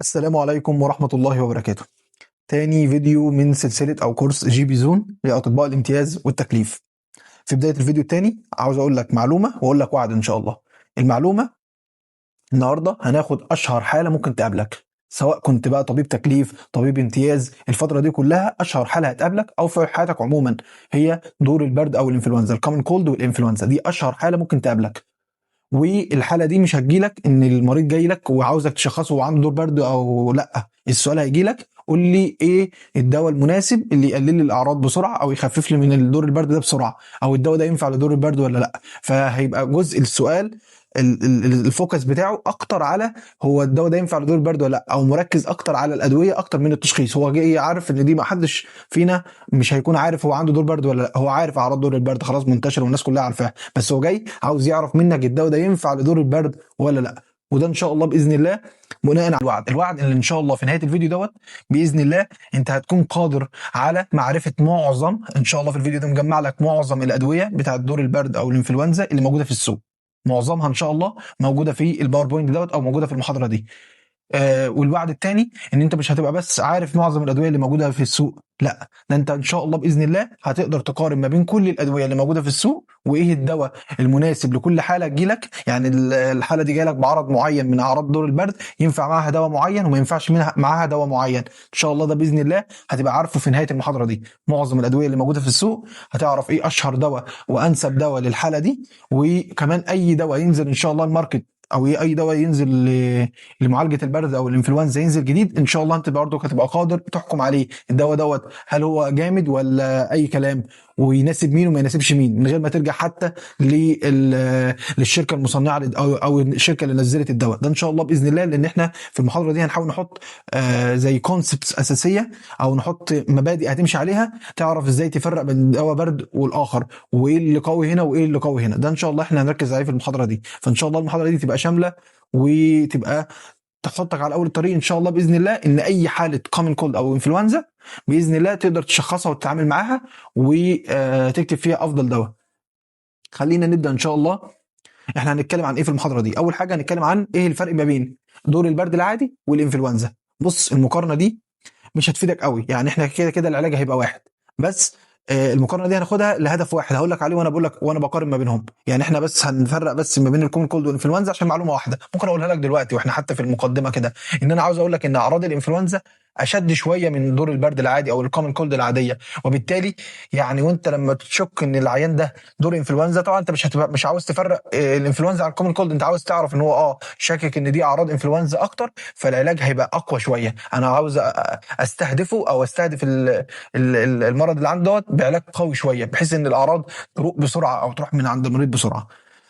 السلام عليكم ورحمة الله وبركاته. تاني فيديو من سلسلة أو كورس جي بي زون لأطباء الامتياز والتكليف. في بداية الفيديو التاني عاوز أقول لك معلومة وأقول لك وعد إن شاء الله. المعلومة النهاردة هناخد أشهر حالة ممكن تقابلك، سواء كنت بقى طبيب تكليف طبيب امتياز، الفترة دي كلها أشهر حالة هتقابلك أو في حياتك عموما هي دور البرد أو الإنفلونزا، الكومن كولد والإنفلونزا دي أشهر حالة ممكن تقابلك. والحاله دي مش هتجيلك ان المريض جاي لك وعاوزك تشخصه وعنده دور برد او لا، السؤال هيجيلك قول لي ايه الدواء المناسب اللي يقلل لي الاعراض بسرعه او يخفف لي من الدور البرد ده بسرعه، او الدواء ده ينفع لدور البرد ولا لا. فهيبقى جزء السؤال الفوكس بتاعه اكتر على هو الدواء ده ينفع لدور البرد ولا لا، او مركز اكتر على الادويه اكتر من التشخيص. هو جاي عارف ان دي ما حدش فينا مش هيكون عارف هو عنده دور برد ولا لا، هو عارف اعراض دور البرد خلاص منتشره والناس كلها عارفاها، بس هو جاي عاوز يعرف منك الدواء ده ينفع لدور البرد ولا لا. وده ان شاء الله باذن الله بناء على الوعد اللي ان شاء الله في نهايه الفيديو باذن الله انت هتكون قادر على معرفه معظم، ان شاء الله في الفيديو ده مجمع لك معظم الادويه بتاعه دور البرد او الانفلونزا اللي موجوده في السوق، معظمها ان شاء الله موجوده في الباوربوينت او موجوده في المحاضره دي. والوعد الثاني ان انت مش هتبقى بس عارف معظم الادويه اللي موجوده في السوق، لا ده انت ان شاء الله باذن الله هتقدر تقارن ما بين كل الادويه اللي موجوده في السوق وايه الدواء المناسب لكل حاله تجيلك. يعني الحاله دي جايلك بعرض معين من اعراض دور البرد، ينفع معاها دواء معين وما ينفعش معاها دواء معين. ان شاء الله ده باذن الله هتبقى عارفه في نهايه المحاضره دي، معظم الادويه اللي موجوده في السوق، هتعرف ايه اشهر دواء وانسب دواء للحاله دي، وكمان اي دواء ينزل ان شاء الله الماركت او اي دواء ينزل لمعالجه البرد او الانفلونزا ينزل جديد، ان شاء الله انت برضه هتبقى قادر تحكم عليه الدواء هل هو جامد ولا اي كلام، ويناسب مين وما يناسبش مين، من غير ما ترجع حتى للشركه المصنعه او الشركه اللي نزلت الدواء ده ان شاء الله باذن الله. لان احنا في المحاضره دي هنحاول نحط زي كونسبتس اساسيه او نحط مبادئ هتمشي عليها تعرف ازاي تفرق بين دواء برد والاخر، وايه اللي قوي هنا وايه اللي قوي هنا. ده ان شاء الله احنا هنركز عليه في المحاضره دي، فان شاء الله المحاضره دي تبقى شامله وتبقى تحطك على اول الطريق ان شاء الله باذن الله، ان اي حاله كومن كولد او انفلونزا باذن الله تقدر تشخصها وتتعامل معاها وتكتب فيها افضل دواء. خلينا نبدا ان شاء الله. احنا هنتكلم عن ايه في المحاضره دي؟ اول حاجه هنتكلم عن ايه الفرق ما بين دور البرد العادي والانفلونزا. بص المقارنه دي مش هتفيدك قوي، يعني احنا كده كده العلاج هيبقى واحد، بس المقارنه دي هناخدها لهدف واحد هقول لك عليه وانا بقول لك وانا بقارن ما بينهم. يعني احنا بس هنفرق بس ما بين الكومن كولد والانفلونزا عشان معلومه واحده ممكن اقولها لك دلوقتي واحنا حتى في المقدمه كده، ان انا عاوز اقول لك ان اعراض الانفلونزا اشد شويه من دور البرد العادي او الكومن كولد العاديه، وبالتالي يعني وانت لما تشك ان العيان ده دور انفلونزا، طبعا انت مش عاوز تفرق الانفلونزا عن الكومن كولد، انت عاوز تعرف ان هو شاكك ان دي اعراض انفلونزا اكتر، فالعلاج هيبقى اقوى شويه. انا عاوز استهدفه او استهدف المرض اللي عنده بعلاج قوي شويه بحيث ان الاعراض تروح بسرعه او تروح من عند المريض بسرعه.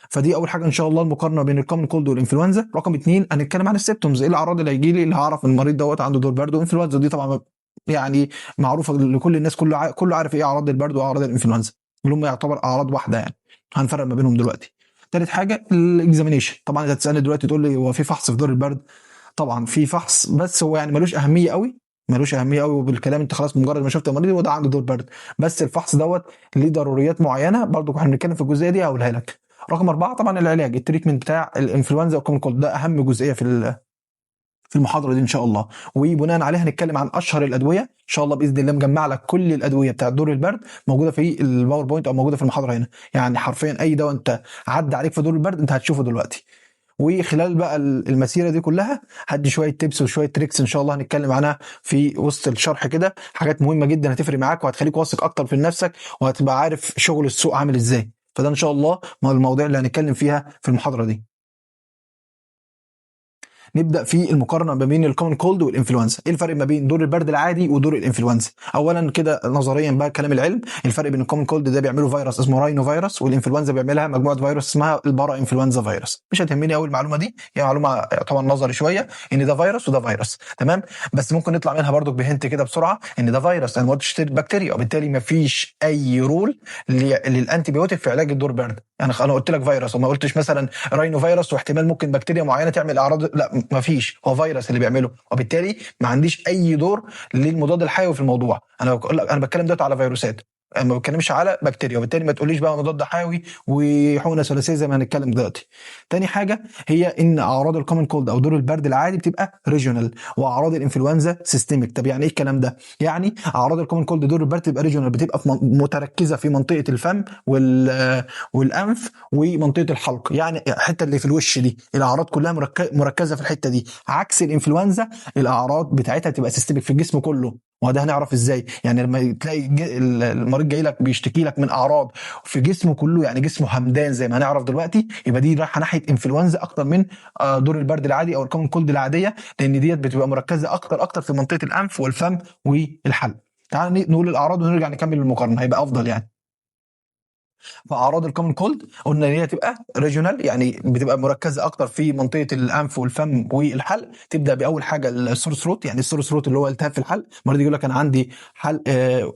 فدي اول حاجه ان شاء الله المقارنه بين الكومن كولد والانفلونزا. رقم 2 هنتكلم عن السيمبتومز، ايه الاعراض اللي هيجي لي اللي هعرف ان المريض عنده دور برد وانفلونزا. دي طبعا يعني معروفه لكل الناس، كله عارف ايه اعراض البرد واعراض الانفلونزا اللي هم يعتبر اعراض واحده، يعني هنفرق ما بينهم دلوقتي. ثالث حاجه الاكزامينيشن. طبعا انت هتسالني دلوقتي تقول لي هو في فحص في دور البرد؟ طبعا في فحص بس هو يعني ملوش اهميه قوي وبالكلام انت خلاص مجرد ما شفت المريض وده عنده دور برد، بس الفحص ليه ضروريات معينه برضو احنا بنتكلم في الجزئيه دي هقولها لك. رقم 4 طبعا العلاج التريتمنت بتاع الانفلونزا والكومن كولد، ده اهم جزئيه في المحاضره دي ان شاء الله، وبناء عليها هنتكلم عن اشهر الادويه ان شاء الله باذن الله. مجمع لك كل الادويه بتاعه دور البرد موجوده في الباوربوينت او موجوده في المحاضره هنا، يعني حرفيا اي دواء انت عدى عليك في دور البرد انت هتشوفه دلوقتي. وخلال بقى المسيره دي كلها هدي شويه تيبس وشويه تريكس ان شاء الله هنتكلم عنها في وسط الشرح كده، حاجات مهمه جدا هتفرق معاك وهتخليك واثق اكتر في نفسك وهتبقى عارف شغل السوق عامل ازاي. فده ان شاء الله المواضيع اللي هنتكلم فيها في المحاضره دي. نبدا في المقارنه ما بين الكومن كولد والانفلونزا. ايه الفرق ما بين دور البرد العادي ودور الانفلونزا؟ اولا كده نظريا بقى كلام العلم، الفرق بين الكومن كولد ده بيعمله فيروس اسمه راينو فيروس، والانفلونزا بيعملها مجموعه فيروس اسمها البارا انفلونزا فيروس. مش هتهمني قوي المعلومه دي، هي معلومه طبعا نظري شويه ان ده فيروس وده فيروس، تمام، بس ممكن نطلع منها برضو بهنت كده بسرعه ان ده فيروس، انا ما قلتش بكتيريا، وبالتالي ما فيش اي رول للانتي بيوتيك في علاج الدور برد. يعني انا قلت لك فيروس وما قلتش مثلا راينو فيروس واحتمال ممكن بكتيريا معينه تعمل اعراض، لا ما فيش، هو فيروس اللي بيعمله، وبالتالي ما عنديش اي دور للمضاد الحيوي في الموضوع. انا بتكلم دلوقتي على فيروسات، ما بتكلمش على بكتيريا، وبالتالي ما تقوليش بقى مضاد حيوي وحقنه ثلاثيه زي ما هنتكلم دلوقتي. تاني حاجه هي ان اعراض الكومن كولد او دور البرد العادي بتبقى ريجونال، واعراض الانفلونزا سيستميك. طب يعني ايه الكلام ده؟ يعني اعراض الكومن كولد دور البرد بتبقى ريجونال، بتبقى متركزه في منطقه الفم والانف ومنطقه الحلق، يعني الحته اللي في الوش دي الاعراض كلها مركزه في الحته دي. عكس الانفلونزا الاعراض بتاعتها تبقى سيستميك في الجسم كله. وده هنعرف ازاي؟ يعني لما تلاقي المريض جاي لك بيشتكي لك من اعراض في جسمه كله، يعني جسمه همدان زي ما هنعرف دلوقتي، يبقى دي رايحه ناحيه انفلونزا اكتر من دور البرد العادي او الكومن كولد العاديه، لان ديت بتبقى مركزه اكتر في منطقه الانف والفم والحلق. تعال نقول الاعراض ونرجع نكمل المقارنه هيبقى افضل يعني. فاعراض الكومن كولد قلنا ان هي تبقى ريجونال، يعني بتبقى مركزه اكتر في منطقه الانف والفم والحلق. تبدا باول حاجه السور ثروت، يعني السور ثروت اللي هو التهاب في الحلق. المريض يقول لك انا عندي حلق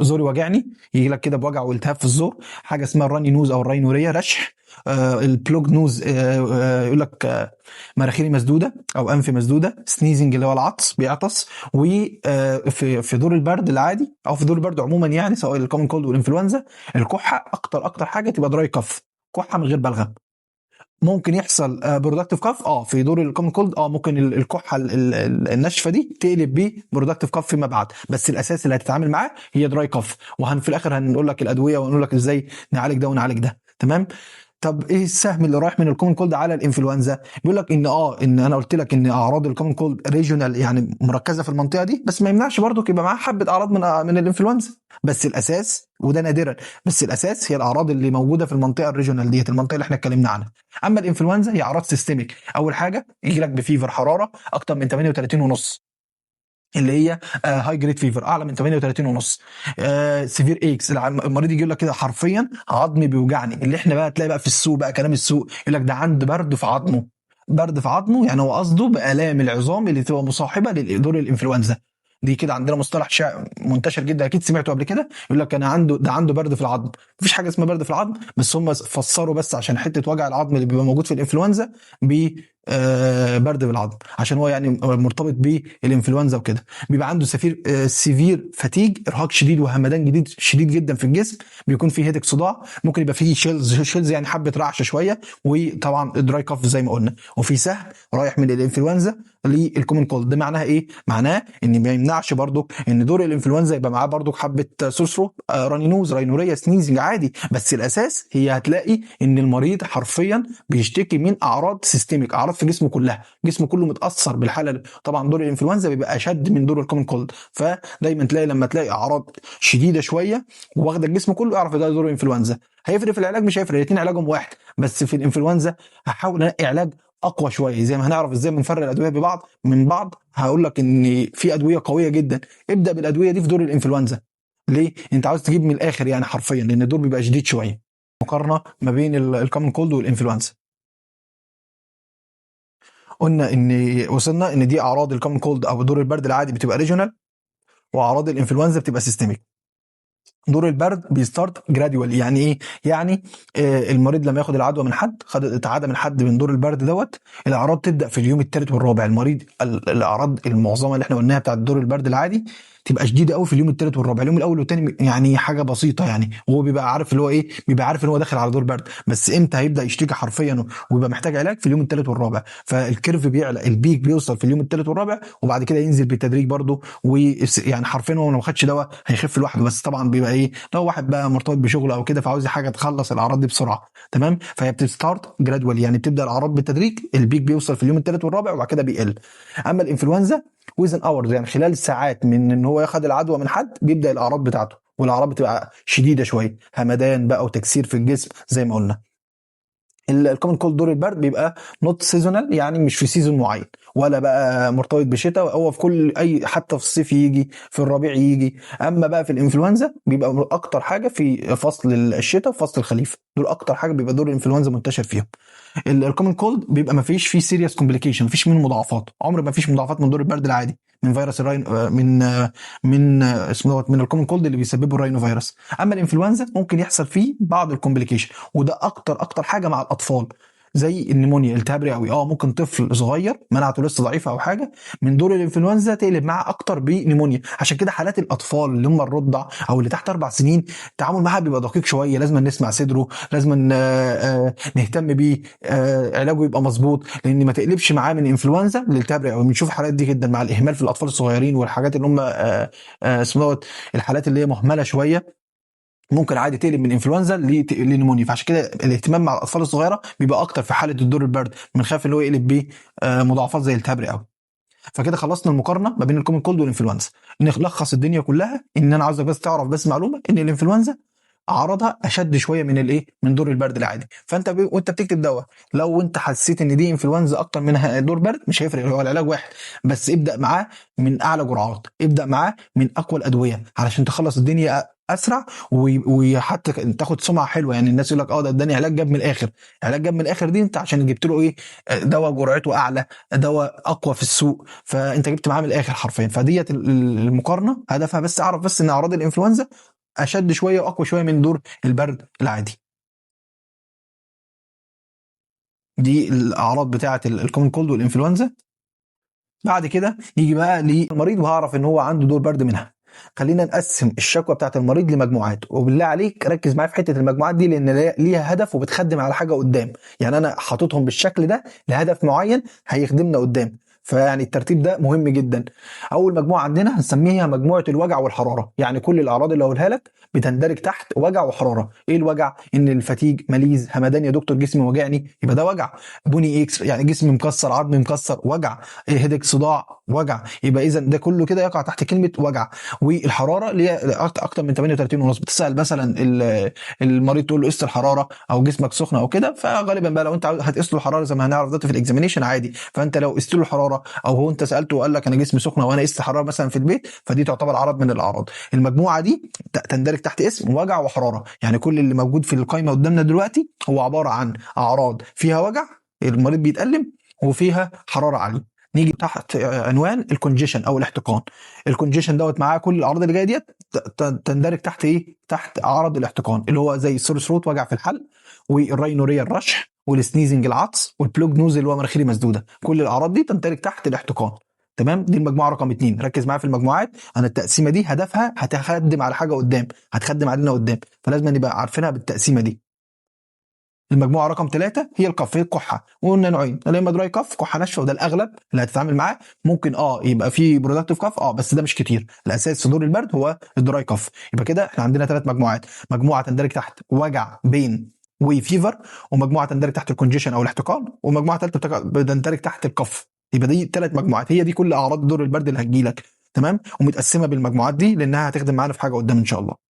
زوري وجعني، يجي لك كده بوجع والتهاب في الزور. حاجه اسمها الراني نوز او الراينوريا، رشح. البلوج نوز يقول لك مناخيري مسدوده او انفي مسدوده. سنيزنج اللي هو العطس، بيعطس. وفي دور البرد العادي او في دور البرد عموما، يعني سواء الكومن كولد والانفلونزا، الكحه اكتر حاجه تبقى دراي كف، كحه من غير بلغم. ممكن يحصل برودكتيف كاف في دور الكومن كولد، ممكن الكحه الناشفه دي تقلب ببرودكتيف كاف فيما بعد، بس الاساس اللي هتتعامل معاه هي دراي كاف. في الاخر هنقول لك الادويه ونقول لك ازاي نعالج ده ونعالج ده. تمام. طب ايه السهم اللي رايح من الكومن كولد على الانفلونزا؟ بيقول لك ان انا قلت لك ان اعراض الكومن كولد ريجونال، يعني مركزه في المنطقه دي، بس ما يمنعش برضو يبقى معاه حبه اعراض من الانفلونزا. بس الاساس، وده نادرا، بس الاساس هي الاعراض اللي موجوده في المنطقه الريجونال ديت، المنطقه اللي احنا اتكلمنا عنها. اما الانفلونزا هي اعراض سيستميك. اول حاجه يجي لك بفيفر، حراره اكتر من 38 ونص، اللي هي هاي جريد فيفر اعلى من 38 ونص. سيفير ايكس، المريض يجي لك كده حرفيا عظمي بيوجعني، اللي احنا بقى تلاقي بقى في السوق بقى كلام السوق يقول لك ده عنده برد في عظمه. برد في عظمه يعني هو قصده بالام العظام اللي تبقى مصاحبه لدور الانفلونزا. دي كده عندنا مصطلح منتشر جدا، اكيد سمعته قبل كده، يقول لك انا عنده برد في العظم. مفيش حاجه اسمها برد في العظم، بس هم فسروا بس عشان حته وجع العظم اللي بيبقى موجود في الانفلونزا ب برد بالعظم، عشان هو يعني مرتبط بالانفلونزا وكده. بيبقى عنده سيفير فاتيج، ارهاق شديد وهمدان شديد جدا في الجسم. بيكون فيه هيدك، صداع. ممكن يبقى فيه شيلز يعني حبه رعشه شويه. وطبعا دراي كاف زي ما قلنا. وفي سهم رايح من الانفلونزا للكومن كولد. ده معناها ايه؟ معناه ان ما يمنعش برضو ان دور الانفلونزا يبقى معاه برضو حبه سوسرو، راني نوز، راينوريا، سنيزنج عادي. بس الاساس هي هتلاقي ان المريض حرفيا بيشتكي من اعراض سيستميك، اعراض في جسمه كلها، جسمه كله متاثر بالحاله. طبعا دور الانفلونزا بيبقى اشد من دور الكومن كولد، فدايما تلاقي لما تلاقي اعراض شديده شويه واخده الجسم كله، اعرف ده دور الانفلونزا. هيفرق في العلاج؟ مش هيفرق، الاثنين علاجهم واحد. بس في الانفلونزا هحاول انقي علاج اقوى شويه، زي ما هنعرف ازاي بنفرق الادويه من بعض. هقول لك ان في ادويه قويه جدا، ابدا بالادويه دي في دور الانفلونزا. ليه؟ انت عاوز تجيب من الاخر يعني حرفيا، لان الدور بيبقى شديد شويه. مقارنه ما بين الكومن كولد والانفلونزا. قلنا وصلنا ان دي اعراض الكومن كولد او دور البرد العادي بتبقى ريجونال، واعراض الانفلونزا بتبقى سيستميك. دور البرد بيستارت جراديوال، يعني ايه؟ يعني المريض لما ياخد العدوى من حد، خد اتعدى من حد من دور البرد دوت، الاعراض تبدا في اليوم الثالث والرابع. المريض الاعراض المعظمه اللي احنا قلناها بتاعت دور البرد العادي تبقى شديده قوي في اليوم الثالث والرابع. اليوم الاول والثاني يعني حاجه بسيطه، يعني هو بيبقى عارف اللي هو ايه، بيبقى عارف ان هو داخل على دور برد. بس امتى هيبدا يشتكي حرفيا ويبقى محتاج علاج؟ في اليوم الثالث والرابع. فالكيرف بيعلى، البيك بيوصل في اليوم الثالث والرابع، وبعد كده ينزل بالتدريج برده. ويعني حرفيا هو لو ما خدش دواء هيخف لوحده. بس طبعا بيبقى ايه، لو واحد بقى مرتبط بشغله او كده فعاوز حاجه تخلص الاعراض دي بسرعه. تمام. فهي بتستارت جرادوال، يعني بتبدا الاعراض بالتدريج، البيك بيوصل في اليوم الثالث والرابع وبعد كده بيقل. اما الانفلونزا ويزن اورز، يعني خلال ساعات من ان هو ياخد العدوى من حد بيبدا الاعراض بتاعته، والاعراض بتبقى شديده شويه، همدان بقى وتكسير في الجسم زي ما قلنا. الكومن كولد دور البرد بيبقى نوت سيزونال، يعني مش في سيزون معين، ولا بقى مرتبط بشتاء، هو في كل حتى في الصيف يجي، في الربيع يجي. اما بقى في الانفلونزا بيبقى اكتر حاجه في فصل الشتاء وفصل الخريف، دول اكتر حاجه بيبقى دور الانفلونزا منتشر فيهم. الكومن كولد بيبقى ما فيش فيه سيريس كومبليكيشن، ما فيش منه مضاعفات، عمر ما فيش مضاعفات من دور البرد العادي، من فيروس الراين، من اسمه دوت، من الكومن كولد اللي بيسببه الراينو فيروس. اما الانفلونزا ممكن يحصل فيه بعض الكومبليكيشن، وده اكتر حاجه مع الاطفال. زي النمونيا، التهاب رئوي. ممكن طفل صغير مناعته لسه ضعيفه او حاجه من دور الانفلونزا تقلب معاه اكتر بنمونيا. عشان كده حالات الاطفال اللي هم الرضع او اللي تحت 4 سنين التعامل معاها بيبقى دقيق شويه، لازم نسمع صدره، لازم نهتم بيه، علاجه يبقى مظبوط، لان ما تقلبش معاه من انفلونزا لالتهاب رئوي. بنشوف الحالات دي جدا مع الاهمال في الاطفال الصغيرين، والحاجات اللي هم اسمه دوت الحالات اللي هي مهمله شويه ممكن عادي تقلب من انفلونزا لنمونيا. فعشان كده الاهتمام مع الاطفال الصغيره بيبقى اكتر في حاله الدور البرد، بنخاف اللي هو يقلب بيه مضاعفات زي التهاب رئوي. فكده خلصنا المقارنه ما بين الكومن كولد والانفلونزا. نلخص الدنيا كلها ان انا عاوزك بس تعرف بس معلومه ان الانفلونزا اعراضها اشد شويه من الايه، من دور البرد العادي. فانت وانت بتكتب دواء لو انت حسيت ان دي انفلونزا اكتر منها دور برد مش هيفرق، هو العلاج واحد، بس ابدا معاه من اعلى جرعات، ابدا معاه من اقوى الادويه علشان تخلص الدنيا اسرع، وحتى تاخد سمعه حلوه. يعني الناس يقول لك ده اداني علاج جاب من الاخر. علاج جاب من الاخر دي انت عشان جبت له ايه، دواء جرعته اعلى، دواء اقوى في السوق، فانت جبت معاه من الاخر حرفيا. فديت المقارنه هدفها بس اعرف بس ان اعراض الانفلونزا اشد شويه واقوى شويه من دور البرد العادي. دي الاعراض بتاعه الكومن كولد والانفلونزا. بعد كده يجي بقى للمريض وهعرف ان هو عنده دور برد منها. خلينا نقسم الشكوى بتاعه المريض لمجموعات، وبالله عليك ركز معايا في حته المجموعات دي لان ليها هدف وبتخدم على حاجه قدام. يعني انا حاططهم بالشكل ده لهدف معين هيخدمنا قدام، فيعني الترتيب ده مهم جدا. اول مجموعه عندنا هنسميها مجموعه الوجع والحراره. يعني كل الاعراض اللي هقولها لك بتندرج تحت وجع وحراره. ايه الوجع؟ ان الفتيج، ماليز، همدان، يا دكتور جسمي وجعني، يبقى ده وجع. بوني اكس يعني جسمي مكسر، عظمي مكسر، وجع. هيدك، صداع، وجع. يبقى اذا ده كله كده يقع تحت كلمه وجع. والحراره اللي هي اكتر من 38 ونص. بتسال مثلا المريض تقول له قيس الحراره او جسمك سخن او كده، فغالبا بقى لو انت هتقيس له الحراره زي ما هنعرف دلوقتي في الاكزامينيشن عادي، فانت لو قست له الحراره او هو انت سالته وقال لك انا جسمي سخنه وانا قست الحراره مثلا في البيت، فدي تعتبر عرض من الاعراض. المجموعه دي تندرج تحت اسم وجع وحراره. يعني كل اللي موجود في القائمه قدامنا دلوقتي هو عباره عن اعراض فيها وجع، المريض بيتألم، وفيها حراره عاليه. نيجي تحت عنوان الكونجيشن او الاحتقان. الكونجيشن دوت معاه كل الاعراض اللي جايه ديت تندرج تحت ايه، تحت اعراض الاحتقان، اللي هو زي السور ثروت وجع في الحلق، والراينوريا الرشح، والسنيزنج العطس، والبلوج نوز اللي هو مناخيري مسدوده. كل الاعراض دي تندرج تحت الاحتقان. تمام، دي المجموعه رقم 2. ركز معايا في المجموعات، انا التقسيمه دي هدفها هتخدم على حاجه قدام، هتخدم علينا قدام، فلازم نبقى عارفينها بالتقسيمه دي. المجموعه رقم 3 هي الكف، هي الكحه، وقلنا نوعين، يا اما دراي كف كحه ناشفه وده الاغلب اللي هتتعامل معاه. ممكن يبقى في برودكتيف كف بس ده مش كتير، الاساس في دور البرد هو الدراي كف. يبقى كده احنا عندنا 3 مجموعات، مجموعه تندرج تحت وجع بين وفيفر، ومجموعه تندرج تحت الكونجيشن او الاحتقان، ومجموعه ثالثه بتندرج تحت الكف. يبقى دي 3 مجموعات، هي دي كل اعراض دور البرد اللي هتجيلك. تمام، ومتقسمه بالمجموعات دي لانها هتخدم معانا في حاجه قدام ان شاء الله.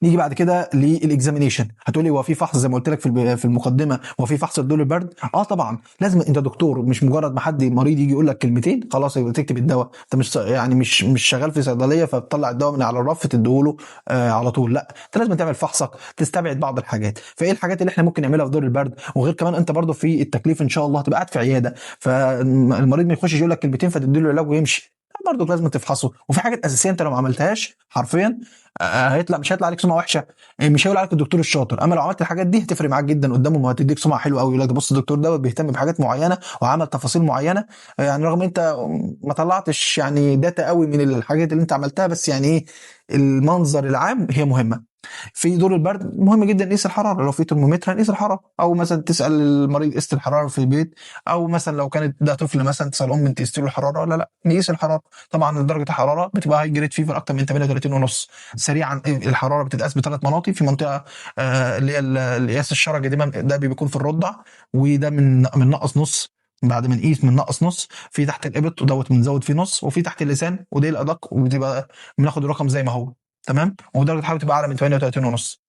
نيجي بعد كده للاكزامينيشن. هتقولي هو في فحص زي ما قلت لك في المقدمه، هو في فحص لدور البرد؟ طبعا لازم. انت دكتور، مش مجرد ما حد مريض يجي يقول لك كلمتين خلاص يبقى تكتب الدواء. انت مش يعني مش شغال في صيدليه فتطلع الدواء من على الرف تديهوله على طول، لا، انت لازم تعمل فحصك، تستبعد بعض الحاجات. فايه الحاجات اللي احنا ممكن نعملها في دور البرد؟ وغير كمان انت برضه في التكليف ان شاء الله هتبقى قاعد في عياده، فالمريض ما يخشش يقول لك كلمتين فتديله العلاج ويمشي، برضه لازم تفحصه. وفي حاجات اساسيه انت لو ما عملتهاش حرفيا مش هيطلع عليك سمعه وحشه، مش هيقول عليك الدكتور الشاطر. اما لو عملت الحاجات دي هتفرق معاك جدا قدامه، وهتديك سمعه حلوه قوي، يقول لك بص الدكتور ده بيهتم بحاجات معينه وعمل تفاصيل معينه. يعني رغم انت ما طلعتش يعني داتا قوي من الحاجات اللي انت عملتها، بس يعني ايه، المنظر العام هي مهمه. في دور البرد مهم جدا نقيس الحراره، لو في ترمومتر نقيس الحراره، او مثلا تسال المريض قيس الحراره في البيت، او مثلا لو كانت ده طفل مثلا تسال انت قيست له الحراره ولا لا، نقيس الحراره. طبعا درجه الحراره بتبقى هاي جريد فيفر اكتر من 38 ونص. سريعا الحراره بتتقاس ب3 مناطق، في منطقه اللي هي القياس الشرجي ده بيكون في الرضع، وده من نقص نص، بعد ما نقيس من نقص نص. في تحت الابط ودوت بنزود فيه نص، وفي تحت اللسان وده الادق وبتبقى بناخد الرقم زي ما هو. تمام، ودرجه الحراره بتبقى اعلى من 38 ونص.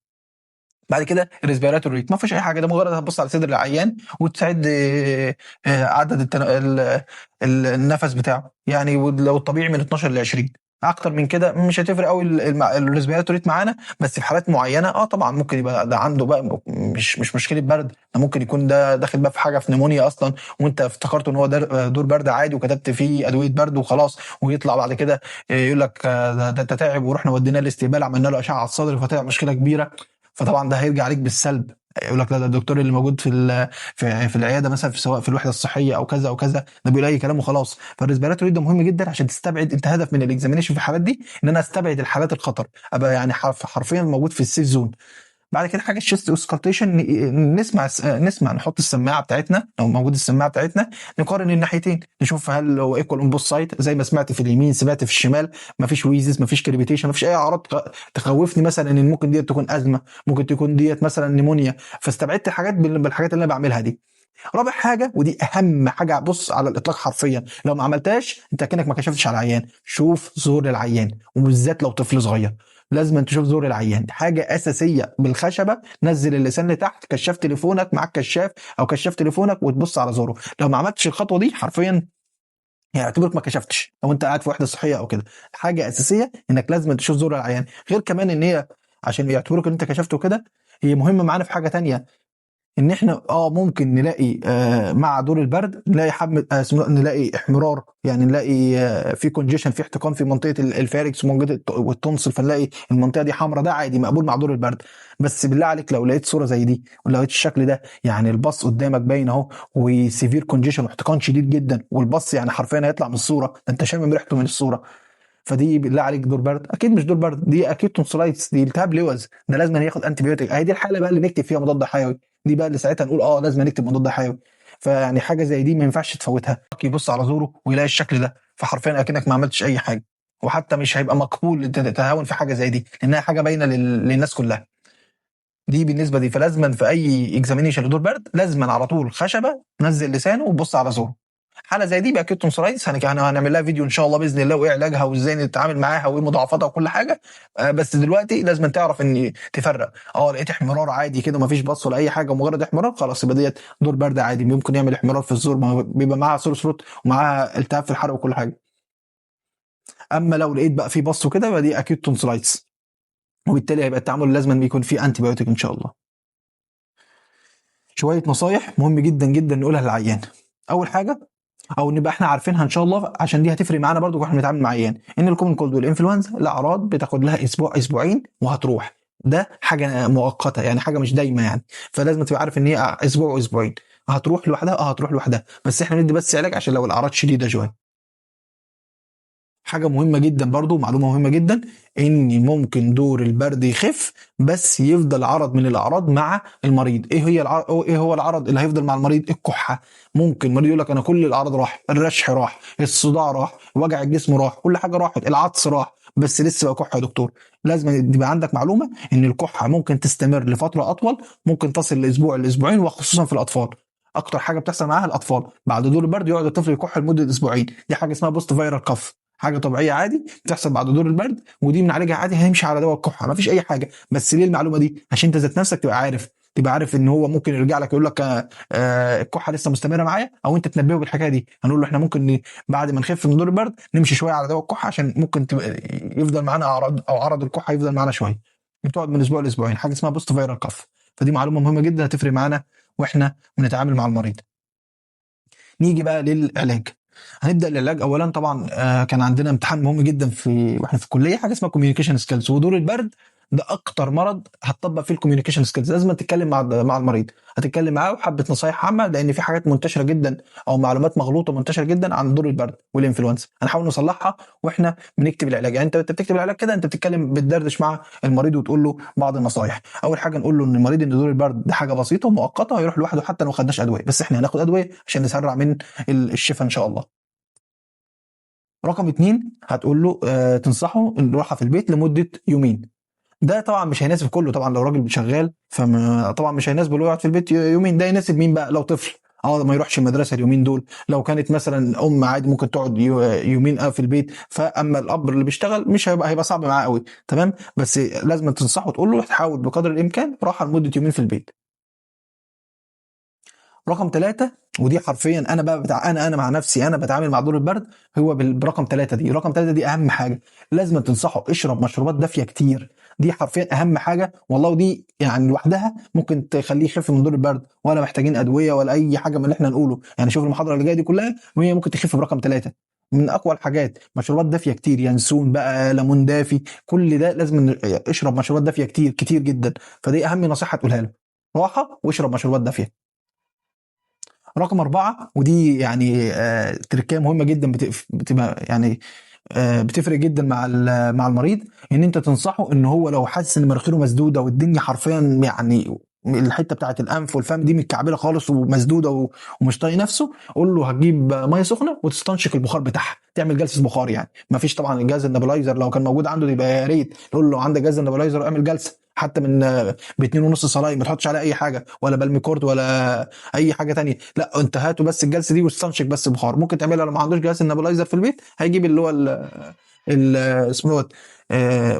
بعد كده الريسبيراتوري ريت ما فيش اي حاجه، ده مجرد هتبص على صدر العيان وتساعد عدد النفس بتاعه. يعني لو الطبيعي من 12 ل 20، اكتر من كده مش هتفرق قوي الريسبيراتوري ريت معانا. بس في حالات معينه طبعا ممكن يبقى ده عنده بقى مش مشكله برد، ده ممكن يكون ده داخل بقى في حاجه في نيمونيا اصلا، وانت افتكرت ان هو دور برد عادي وكتبت فيه ادويه برد وخلاص، ويطلع بعد كده يقول لك ده انت تعب ورحنا وديناه الاستقبال عملنا له اشعه على الصدر فطلع مشكله كبيره. فطبعا ده هيرجع عليك بالسلب. يقول لك لا ده الدكتور اللي موجود في العياده مثلا، في سواء في الوحده الصحيه او كذا او كذا، ده بيقول اي كلام وخلاص. فالريسبيراتوري ده مهم جدا عشان تستبعد. انت هدف من الاكزامينشن في الحالات دي ان انا استبعد الحالات الخطر، ابقى يعني حرفيا موجود في السيف زون. بعد كده حاجه الشيست اوسكالتيشن، نسمع نحط السماعه بتاعتنا لو موجود السماعه بتاعتنا، نقارن الناحيتين نشوف هل هو ايكوال اون بوث سايد، زي ما سمعت في اليمين سمعت في الشمال. مفيش ويزز، مفيش كريبيتيشن، مفيش اي اعراض تخوفني مثلا ان ممكن ديت تكون ازمه، ممكن تكون ديت مثلا نيمونيا. فاستبعدت الحاجات بالحاجات اللي انا بعملها دي. رابع حاجه ودي اهم حاجه، بص على الاطلاق حرفيا، لو ما عملتهاش انت كانك ما كشفتش على العيان. شوف زور العيان، وبالذات لو طفل صغير لازم أن تشوف زور العيان، حاجه اساسيه بالخشبه. نزل اللسان لتحت، كشاف تليفونك، معاك كشاف او كشاف تليفونك، وتبص على زوره. لو ما عملتش الخطوه دي حرفيا يعتبرك ما كشفتش، لو انت قاعد في وحده صحيه او كده. حاجه اساسيه انك لازم تشوف زور العيان. غير كمان ان هي عشان يعتبروك ان انت كشفت وكده، هي مهمه معانا في حاجه تانية، ان احنا ممكن نلاقي مع دور البرد نلاقي حمل نلاقي احمرار، يعني نلاقي في كونجيشن، في احتقان في منطقه الفاركس ومنطقه والتونسل، فنلاقي المنطقه دي حمراء. ده عادي مقبول مع دور البرد. بس بالله عليك لو لقيت صوره زي دي ولو لقيت الشكل ده، يعني البص قدامك باين اهو، وسيفير كونجيشن واحتقان شديد جدا، والبص يعني حرفيا هيطلع من الصوره، ده انت شامم ريحته من الصوره. فدي بالله عليك دور برد؟ اكيد مش دور برد، دي اكيد تونسلايتس، دي التهاب لوز، ده لازم ياخد انتي بيوتيك. اهي دي الحاله بقى اللي نكتب فيها مضاد حيوي، دي بقى اللي ساعتها نقول لازم نكتب مضاد حيوي. فيعني حاجه زي دي ما ينفعش تفوتها. يبص على زوره ويلاقي الشكل ده، فحرفيا اكنك ما عملتش اي حاجه. وحتى مش هيبقى مقبول انت تتهاون في حاجه زي دي، لانها حاجه باينه للناس كلها. دي بالنسبه دي، فلازما في اي اكزامينيشن لدور برد لازما على طول خشبه، نزل لسانه وبص على زوره. حاله زي دي بقى كيتون سورايتس هنعمل لها فيديو ان شاء الله باذن الله، وايه علاجها وازاي نتعامل معاها وايه مضاعفاتها وكل حاجه. بس دلوقتي لازم تعرف ان تفرق. لقيت احمرار عادي كده ومفيش بص ولا اي حاجه، مجرد احمرار، خلاص يبقى ديت دور برد عادي. ممكن يعمل احمرار في الزور، ما بيبقى معاها سور ثروت ومعاها التهاب في الحرق وكل حاجه. اما لو لقيت بقى في بص وكده يبقى دي اكيد تونسلايتس، وبالتالي هيبقى التعامل لازم يكون فيه انتي بايوتيك ان شاء الله. شويه نصايح مهم جدا جدا نقولها للعيان. اول حاجه، او نبقى احنا عارفينها ان شاء الله عشان دي هتفرق معانا برضو واحنا بنتعامل مع عيان، ان الكومن كولد والانفلونزا الاعراض بتاخد لها اسبوع اسبوعين وهتروح. ده حاجه مؤقته، يعني حاجه مش دايمه يعني. فلازم تبقى عارف ان هي اسبوع واسبوعين هتروح لوحدها. هتروح لوحدها، بس احنا ندي بس علاج عشان لو الاعراض شديده شويه. حاجة مهمة جدا برضو، معلومة مهمة جدا، ان ممكن دور البرد يخف بس يفضل عرض من الاعراض مع المريض. ايه هو العرض اللي هيفضل مع المريض؟ الكحة. ممكن المريض يقول لك انا كل الاعراض راح، الرشح راح، الصداع راح، وجع الجسم راح، كل حاجة راحت، العطس راح، بس لسه بقى كحة يا دكتور. لازم يبقى عندك معلومة ان الكحة ممكن تستمر لفترة اطول، ممكن تصل لاسبوع لاسبوعين، وخصوصا في الاطفال. اكتر حاجه بتحصل معاها الاطفال، بعد دور البرد يقعد الطفل يكح لمده اسبوعين. دي حاجه اسمها بوست فايرال كف، حاجه طبيعيه عادي بتحصل بعد دور البرد، ودي بنعالجها عادي، هنمشي على دواء الكحه ما فيش اي حاجه. بس ليه المعلومه دي؟ عشان انت ذات نفسك تبقى عارف ان هو ممكن يرجع لك يقول لك الكحه لسه مستمره معايا، او انت تنبهه بالحكايه دي. هنقول له احنا ممكن بعد ما نخف من دور البرد نمشي شويه على دواء الكحه، عشان ممكن يفضل معانا اعراض او عرض الكحه يفضل معانا شويه، بتقعد من اسبوع لاسبوعين، حاجه اسمها بوست فايرال كف. فدي معلومه مهمه جدا هتفرق معانا واحنا بنتعامل مع المريض. نيجي بقى للعلاج. هنبدا العلاج. اولا طبعا كان عندنا امتحان مهم جدا واحنا في الكليه، حاجه اسمها كوميونيكيشن سكيلز. ودور البرد ده اكتر مرض هتطبق فيه الكوميونيكيشن سكيلز. لازم تتكلم مع المريض، هتتكلم معاه وحبه نصايح عامه، لان في حاجات منتشره جدا او معلومات مغلوطه منتشره جدا عن دور البرد والانفلونزا، هنحاول نصلحها واحنا بنكتب العلاج. يعني انت بتكتب العلاج كده انت بتتكلم بتدردش مع المريض وتقول له بعض النصايح. اول حاجه نقول له ان المريض ان دور البرد ده حاجه بسيطه ومؤقته، هيروح لوحده حتى لو ما خدناش ادويه، بس احنا هناخد ادويه عشان نسرع من الشفاء ان شاء الله. رقم اتنين هتقول له تنصحه الراحه في البيت لمده يومين. ده طبعا مش هيناسب كله، طبعا لو راجل شغال فطبعا مش هيناسبه اللي هو يقعد في البيت يومين. ده يناسب مين بقى؟ لو طفل ما يروحش المدرسه اليومين دول. لو كانت مثلا عادي ممكن تقعد يومين في البيت. فاما الاب اللي بيشتغل مش هيبقى صعب معاه قوي، تمام. بس لازم تنصحه تقول له تحاول بقدر الامكان راحه لمده يومين في البيت. رقم ثلاثة، ودي حرفيا انا بقى انا مع نفسي انا بتعامل مع دور البرد، هو برقم ثلاثة دي. رقم ثلاثة دي اهم حاجه، لازم تنصحه اشرب مشروبات دافيه كتير. دي حرفيا اهم حاجه والله، ودي يعني لوحدها ممكن تخليه يخف من دور البرد، ولا محتاجين ادويه ولا اي حاجه من اللي احنا نقوله. يعني شوف المحاضره اللي جايه دي كلها وهي ممكن تخف برقم ثلاثة. من اقوى الحاجات مشروبات دافيه كتير، ينسون بقى، ليمون دافي، كل ده لازم اشرب مشروبات دافيه كتير كتير جدا. فدي اهم نصيحه تقولها له، راحه واشرب مشروبات دافيه. رقم 4، ودي يعني تركية مهمة جدا، بتبقى يعني بتفرق جدا مع المريض، ان انت تنصحه ان هو لو حاسس ان مناخيره مسدوده والدنيا حرفيا يعني الحته بتاعه الانف والفم دي متكعبله خالص ومسدوده ومش طايق نفسه، قول له هتجيب ميه سخنه وتستنشق البخار بتاعها، تعمل جلسه بخار. يعني ما فيش طبعا الجهاز النبلايزر، لو كان موجود عنده يبقى يا ريت تقول له عندك جهاز النبلايزر اعمل جلسه حتى من باتنين ونص صلايه، ما تحطش عليه اي حاجه ولا بالميكورد ولا اي حاجه تانية، لا انت هاته بس الجلسه دي واستنشق بس بخار. ممكن تعملها لو ما عندوش جهاز النبلايزر في البيت، هيجيب اللي هو اسمه دوت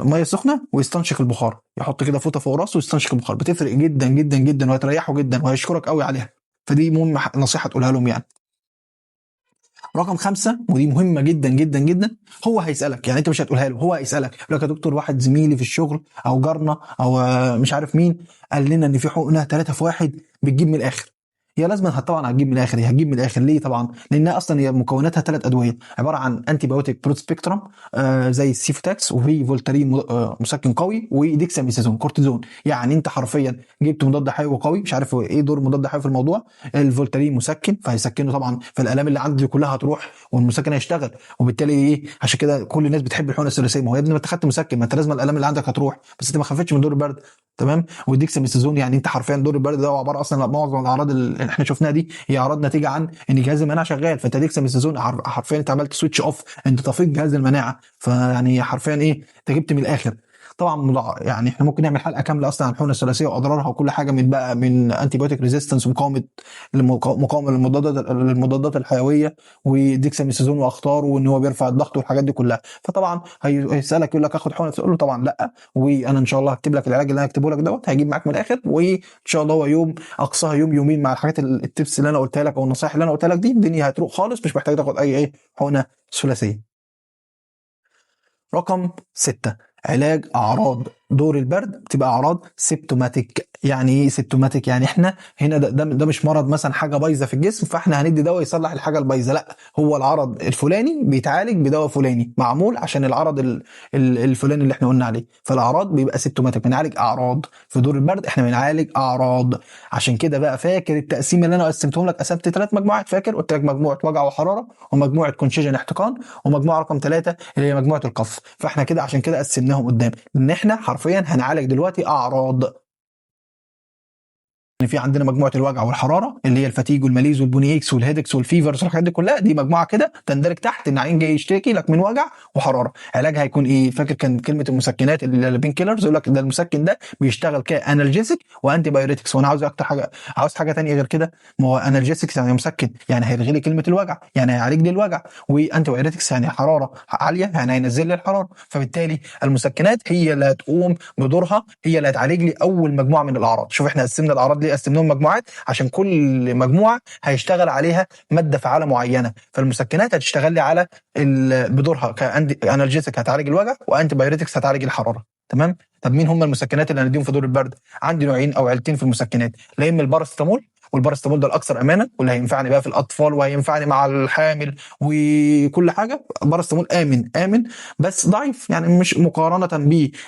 ميه سخنه ويستنشق البخار، يحط كده فوطه فوق راسه ويستنشق البخار، بتفرق جدا جدا جدا وهتريحه جدا وهيشكرك قوي عليها. فدي مهم نصيحه تقولها لهم يعني. رقم 5، ودي مهمة جدا جدا جدا، هو هيسألك، يعني انت مش هتقولها له، هو هيسألك يقول لك يا دكتور واحد زميلي في الشغل او جارنا او مش عارف مين قال لنا ان في حقنة 3 في 1 بتجيب من الاخر. هي لازم طبعا هتجيب من الاخر، هي هتجيب من الاخر ليه؟ طبعا لانها اصلا هي مكوناتها 3 ادويه عباره عن انتي بايوتيك برود سبيكترم زي السيفوتاكس، وفي فولتارين مسكن قوي، وديكساميثازون كورتيزون. يعني انت حرفيا جبت مضاد حيوي قوي، مش عارف ايه دور مضاد حيوي في الموضوع، الفولتارين مسكن فهيسكنه طبعا، فالالام اللي عندي كلها هتروح والمسكن هيشتغل، وبالتالي ايه عشان كده كل الناس بتحب الحقنه الثلاثيه، ما هو يا ابني ما انت خدت مسكن، ما انت لازم الالام اللي عندك هتروح، بس انت ما خفتش من دور البرد. تمام. والديكساميثازون يعني انت حرفيا دور البرد ده عباره اصلا معظم الاعراض اللي احنا شفناها دي هي اعراض ناتجه عن ان جهاز المناعه شغال، فانت ديكساميثازون حرفيا انت عملت سويتش اوف، انت طفيت جهاز المناعه، فيعني حرفيا ايه انت جبت من الاخر. طبعا يعني احنا ممكن نعمل حلقه كامله اصلا عن الحقنه الثلاثيه واضرارها وكل حاجه، من بقى من انتي بايوتيك ريزيستنس ومقاومه مقاومه للمضادات الحيويه، وديكساميثازون واخطاره وان هو بيرفع الضغط والحاجات دي كلها. فطبعا هيسالك يقول لك اخد حقنه، تقول له طبعا لا، وانا ان شاء الله هكتب لك العلاج اللي انا هكتبه لك دوت هيجيب معاك من الاخر، وان شاء الله هو يوم اقصاها يوم يومين مع الحاجات التبس اللي انا قلتها لك او النصائح اللي انا قلتها لك دي، الدنيا هتروق خالص، مش محتاج تاخد اي حقنه ثلاثيه. رقم 6، علاج اعراض دور البرد بتبقى اعراض سيبتوماتيك. يعني ايه سيبتوماتيك؟ يعني احنا هنا ده مش مرض مثلا حاجه بايظه في الجسم فاحنا هندي دواء يصلح الحاجه البايظه، لا، هو العرض الفلاني بيتعالج بدواء فلاني معمول عشان العرض الفلاني اللي احنا قلنا عليه، فالاعراض بيبقى سيبتوماتيك، بنعالج اعراض. في دور البرد احنا بنعالج اعراض. عشان كده بقى فاكر التقسيم اللي انا قسمتهم لك؟ قسمت 3 مجموعات، فاكر؟ قلت لك مجموعه وجع وحراره، ومجموعه كونشيجن احتقان، ومجموعه رقم 3 اللي هي مجموعه القف. فاحنا كده عشان كده قسمناهم قدام، ان احنا حرفيا هنعالج دلوقتي اعراض. ان في عندنا مجموعه الوجع والحراره اللي هي الفاتيج والماليز والبونيكس والهيدكس والفيفرز والحاجات دي كلها، دي مجموعه كده تندرج تحت ان عين جاي يشتكي لك من وجع وحراره. علاجها هيكون ايه؟ فاكر كان كلمه المسكنات اللي البين كيلرز، يقول لك ده المسكن ده بيشتغل كانالجيسيك وانتي بايوريتكس، وانا عاوز اكتر حاجه، عاوز حاجه ثانيه غير كده؟ ما هو انالجيسيكس يعني مسكن، يعني هيلغي لي كلمه الوجع، يعني هيعالج لي الوجع، وانتي بايوريتكس يعني حراره عاليه يعني هينزل لي الحراره. فبالتالي المسكنات هي اللي هتقوم بدورها، هي اللي هتعالج لي اول مجموعه من الاعراض. شوف احنا قسمنا الاعراض ليه؟ قسمناهم مجموعات عشان كل مجموعه هيشتغل عليها ماده فعاله معينه. فالمسكنات هتشتغل لي على بدورها كانالجيسك هتعالج الوجع، وانتي بايوريتكس هتعالج الحراره. تمام. طب مين هم المسكنات اللي هنديهم في دور البرد؟ عندي نوعين او عيلتين في المسكنات، لا اما الباراسيتامول، والباراسيتامول ده الاكثر امانا واللي هينفعني بقى في الاطفال وهينفعني مع الحامل وكل حاجه. الباراسيتامول امن بس ضعيف، يعني مش مقارنه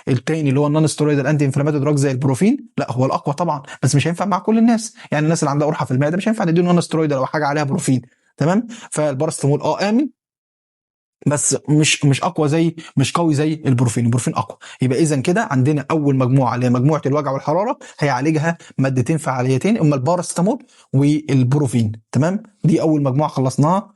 بالتاني اللي هو النون ستيرويدال انتي انفلاماتوري دراج زي البروفين، لا هو الاقوى طبعا، بس مش هينفع مع كل الناس. يعني الناس اللي عندها قرحه في المعده مش هينفع نديهم نون ستيرويدال او حاجه عليها بروفين. تمام. فالباراسيتامول امن بس مش اقوى زي، مش قوي زي البروفين. البروفين اقوى. يبقى اذا كده عندنا اول مجموعه اللي هي مجموعه الوجع والحراره هيعالجها مادتين فعاليتين، اما الباراسيتامول والبروفين. تمام. دي اول مجموعه خلصناها.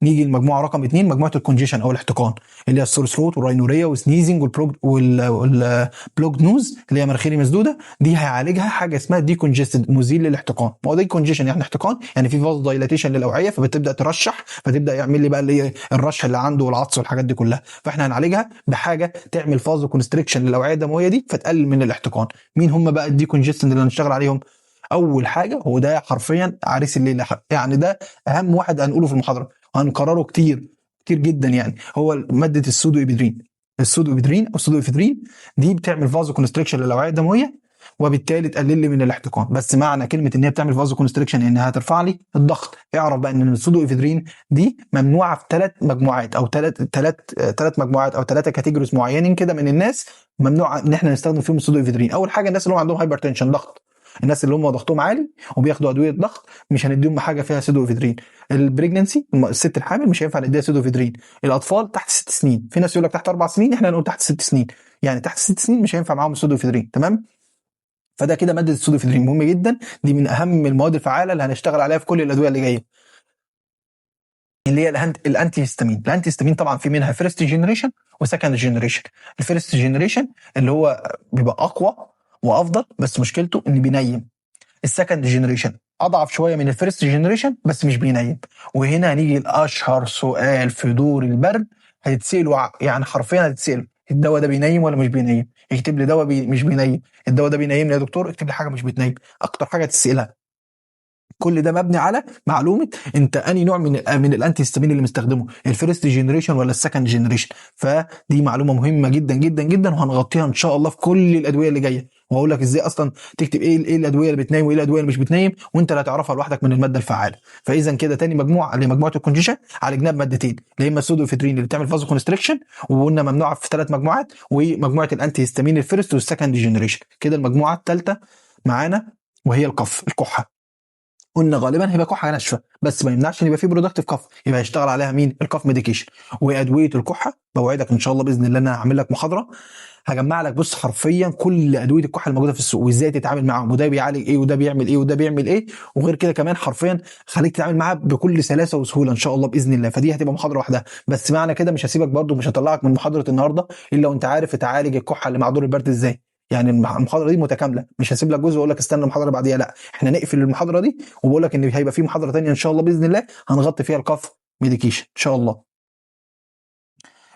نيجي لمجموعه رقم 2، مجموعه الكونجيشن او الاحتقان، اللي هي السور ثروت والراينوريا وسنيزنج والبلوج نوز اللي هي مناخيري مسدوده. دي هيعالجها حاجه اسمها دي كونجستد، مزيل للاحتقان. ما هو دي كونجيشن يعني احتقان، يعني في فاز دايلاتيشن للاوعيه فبتبدا ترشح، فتبدا يعمل لي بقى اللي هي الرشح اللي عنده والعطس والحاجات دي كلها. فاحنا هنعالجها بحاجه تعمل فاز كونستريكشن للاوعيه الدمويه دي فتقلل من الاحتقان. مين هم بقى الدي كونجستد اللي هنشتغل عليهم؟ اول حاجه هو ده حرفيا عريس الليله، يعني ده اهم واحد هنقوله في المحاضره وهنكرره كتير كتير جدا، يعني هو ماده السودو ابيدرين. السودو ابيدرين او السودو افيدرين دي بتعمل فازو كونستريكشن للاوعيه الدمويه وبالتالي تقلل لي من الاحتقان. بس معنى كلمه ان هي بتعمل فازو كونستريكشن انها هترفع لي الضغط. اعرف بقى ان السودو افيدرين دي ممنوعه في 3 مجموعات او 3 كاتيجوريز معينين كده من الناس، ممنوع ان احنا نستخدم فيهم السودو افيدرين. اول حاجه الناس اللي هم عندهم هايبرتنشن، ضغط، الناس اللي هم ضغطهم عالي وبياخدوا ادويه ضغط مش هنديهم حاجه فيها سودو افيدرين. البريجننسي، الست الحامل مش هينفع نديها سودو افيدرين. الاطفال تحت 6 سنين، في ناس يقول لك تحت 4 سنين، احنا هنقول تحت 6 سنين، يعني تحت 6 سنين مش هينفع معاهم السودو افيدرين. تمام. فده كده ماده السودو افيدرين مهمه جدا، دي من اهم المواد الفعاله اللي هنشتغل عليها في كل الادويه اللي جايه، اللي هي الانتي هيستامين. الانتي هيستامين طبعا في منها فيرست جنريشن وسكند جنريشن. الفيرست جنريشن اللي هو بيبقى اقوى وافضل بس مشكلته ان بينيم. السكند جنريشن اضعف شويه من الفيرست جنريشن بس مش بينيم. وهنا هنيجي لاشهر سؤال في دور البرد هيتسالوا، يعني حرفيا هيتسالوا: الدواء ده بينيم ولا مش بينيم؟ يكتب لي دواء مش بينيم. الدواء ده بينيم يا دكتور؟ اكتب لي حاجه مش بتنيم. اكتر حاجه تسالها. كل ده مبني على معلومه انت انهي نوع من الانتي هيستامين اللي مستخدمه، الفيرست جنريشن ولا السكند جنريشن. فدي معلومه مهمه جدا جدا جدا، وهنغطيها ان شاء الله في كل الادويه اللي جايه، وهقول لك ازاي اصلا تكتب ايه الادويه اللي بتنيم وايه الادويه اللي مش بتنيم، وانت اللي هتعرفها لوحدك من الماده الفعاله. فاذا كده تاني مجموعه اللي مجموعه الكونجيشن عالجناها بمادتين، اللي هم السودوفيدرين اللي بتعمل فازو كونستريكشن وقلنا ممنوعه في 3 مجموعات، ومجموعه الانتي هيستامين الفيرست والسكند جنريشن. كده المجموعه الثالثه معانا وهي الكحه. قلنا غالبا هيبقى كحه ناشفه، بس ما يمنعش ان يبقى في برودكتيف كف، يبقى هيشتغل عليها مين؟ الكف ميديكيشن. وادويه الكحه بوعدك ان شاء الله باذن الله ان انا هعمل لك محاضره هجمع لك بص حرفيا كل ادويه الكحه الموجوده في السوق وازاي تتعامل معاهم، وده بيعالج ايه وده بيعمل ايه وده بيعمل ايه، وغير كده كمان حرفيا خليك تتعامل معاها بكل سلاسه وسهوله ان شاء الله باذن الله. فدي هتبقى محاضره واحده بس. معنى كده مش هسيبك برده، مش هطلعك من محاضره النهارده الا وانت عارف تعالج الكحه اللي مع دور البرد ازاي. يعني المحاضره دي متكامله، مش هسيب لك جزء واقول لك استنى المحاضره بعديها، لا احنا نقفل المحاضره دي وبقول لك ان هيبقى في محاضره ثانيه ان شاء الله باذن الله هنغطي فيها الكف ميديكيشن ان شاء الله.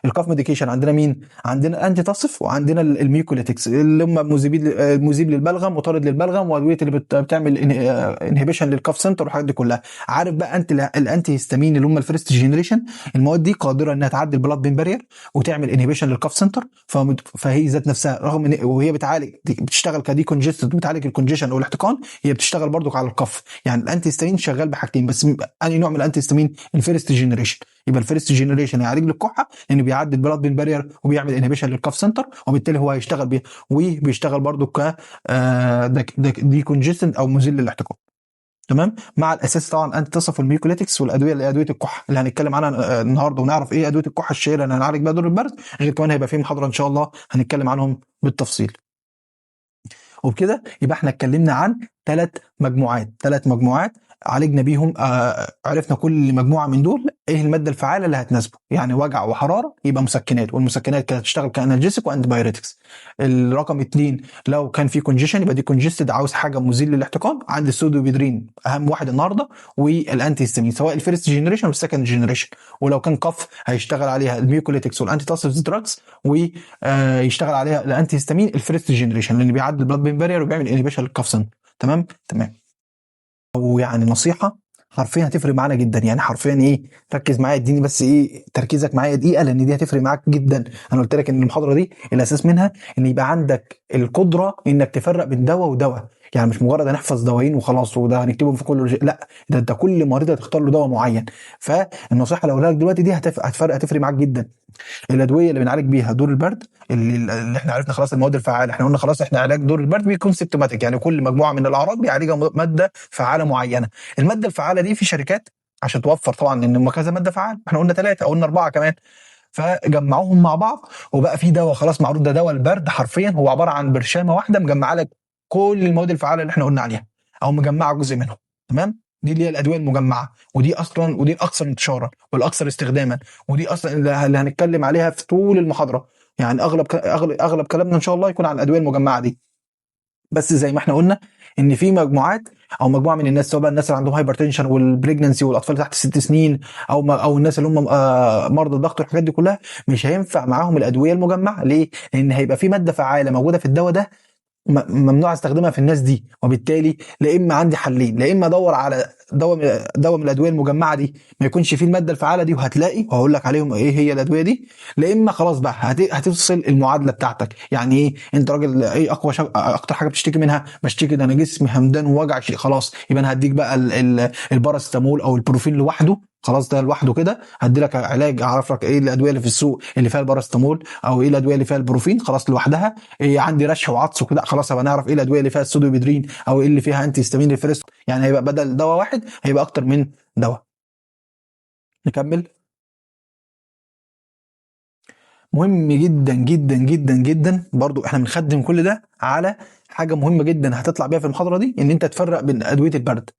الكاف ميديكيشن عندنا مين؟ عندنا انتي تصف وعندنا الميوكوليتكس اللي هم مذيب للبلغم وطارد للبلغم وادويه اللي بتعمل انهبيشن للكاف سنتر والحاجات دي كلها. عارف بقى انت الانتي هيستامين اللي هم الفيرست جنريشن، المواد دي قادره انها تعدي البلاد بين بارير وتعمل انهبيشن للكاف سنتر، فهي ذات نفسها رغم ان وهي بتشتغل كدي كونجستد بتعالج الكونجيشن او الاحتقان، هي بتشتغل برضو على الكف. يعني الانتي هيستامين شغال بحاجتين بس. انهي نوع من الانتي هيستامين؟ الفيرست جنريشن. يبقى الفيرست جنريشن هيعالج الكحه لانه بيعدي البلاد بين بارير وبيعمل انهبيشن للكاف سنتر، وبالتالي هو هيشتغل بيه وبيشتغل برضو ك دي كونجستنت او مزيل للاحتقان. تمام. مع الاساس طبعا انت تصف الميوكوليتكس والادويه اللي هي ادويه الكحه اللي هنتكلم عنها النهارده، ونعرف ايه ادويه الكحه الشهيره اللي هنعالج بيها دور البرد. غير كمان هيبقى في محاضره ان شاء الله هنتكلم عنهم بالتفصيل. وبكده يبقى احنا اتكلمنا عن 3 مجموعات عالجنا بيهم. عرفنا كل مجموعه من دول ايه الماده الفعاله اللي هتناسبه، يعني وجع وحراره يبقى مسكنات، والمسكنات كانت هتشتغل كانالجيسيك وانتي بايوريتكس. الرقم 2 لو كان في كونجيشن يبقى دي كونجستد عاوز حاجه مزيل للاحتقان، عند السودوفيدرين اهم واحد النهارده، والانتي هيستامين سواء الفيرست جنريشن والسكند جنريشن. ولو كان قف هيشتغل عليها الميوكوليتكس والانتي تاسيف دراجز، ويشتغل عليها الانتي هيستامين الفيرست جنريشن لان بيعدي البلاد بين بارير وبيعمل انهبيشن للكاف سنتر. تمام. او يعني نصيحه حرفيا هتفرق معانا جدا، يعني حرفيا ايه، ركز معايا اديني بس ايه تركيزك معايا دقيقه لان دي هتفرق معاك جدا. انا قلت لك ان المحاضره دي الاساس منها ان يبقى عندك القدره انك تفرق بين دواء ودواء، يعني مش مجرد هنحفظ دوايين وخلاص وده هنكتبهم في كل لا، ده انت كل مريض هتختار له دواء معين. فالنصيحه اللي هقولها لك دلوقتي دي هتفرق معاك جدا. الادويه اللي بنعالج بيها دور البرد اللي احنا عرفنا خلاص المواد الفعاله، احنا قلنا خلاص احنا علاج دور البرد بيكون سيمتوماتيك، يعني كل مجموعه من الاعراض بيعالجها ماده فعاله معينه. الماده الفعاله دي في شركات عشان توفر طبعا لان هم كذا ماده فعاله، احنا قلنا 3 او قلنا 4 كمان، فجمعوهم مع بعض وبقى في دواء خلاص معروف ده دواء البرد. حرفيا هو عباره عن برشامه واحده مجمعه لك كل المواد الفعاله اللي احنا قلنا عليها او مجمعه جزء منهم. تمام. دي اللي هي الادويه المجمعه، ودي اصلا ودي الاكثر انتشارا والاكثر استخداما، ودي اصلا اللي هنتكلم عليها في طول المحاضره. يعني اغلب كلامنا ان شاء الله يكون عن الادويه المجمعه دي. بس زي ما احنا قلنا ان في مجموعات او مجموعه من الناس سواء الناس اللي عندهم هايبرتنشن والبريجننسي والاطفال تحت 6 سنين او الناس اللي هم مرضى الضغط والحاجات دي كلها مش هينفع معاهم الادويه المجمعه. ليه؟ لان هيبقى في ماده فعاله موجوده في الدواء ده ممنوع استخدمها في الناس دي. وبالتالي لا اما عندي حلين، لا اما ادور على دواء من الادويه المجمعه دي ما يكونش فيه الماده الفعاله دي، وهتلاقي وهقول لك عليهم ايه هي الادويه دي. لا اما خلاص بقى هتفصل المعادله بتاعتك. يعني ايه؟ انت راجل ايه اكتر حاجه بتشتكي منها؟ بشتكي ده انا جسمي همدان ووجع شيء، خلاص يبقى انا هديك بقى الباراستامول او البروفين لوحده. خلاص ده لوحده كده هدي لك علاج، اعرف لك ايه الادويه اللي في السوق اللي فيها الباراستامول، او ايه الادويه اللي فيها البروفين خلاص لوحدها. إيه عندي رشح وعطس وكده، خلاص هبقى نعرف ايه الادويه اللي فيها السودوبيدرين او ايه اللي فيها انتي هيستامين ريفرس. يعني هيبقى بدل دواء واحد هيبقى اكتر من دواء. نكمل. مهم جدا جدا جدا جدا برضو احنا بنخدم كل ده على حاجه مهمه جدا هتطلع بيها في المحاضره دي، ان انت تفرق بين ادويه البرد.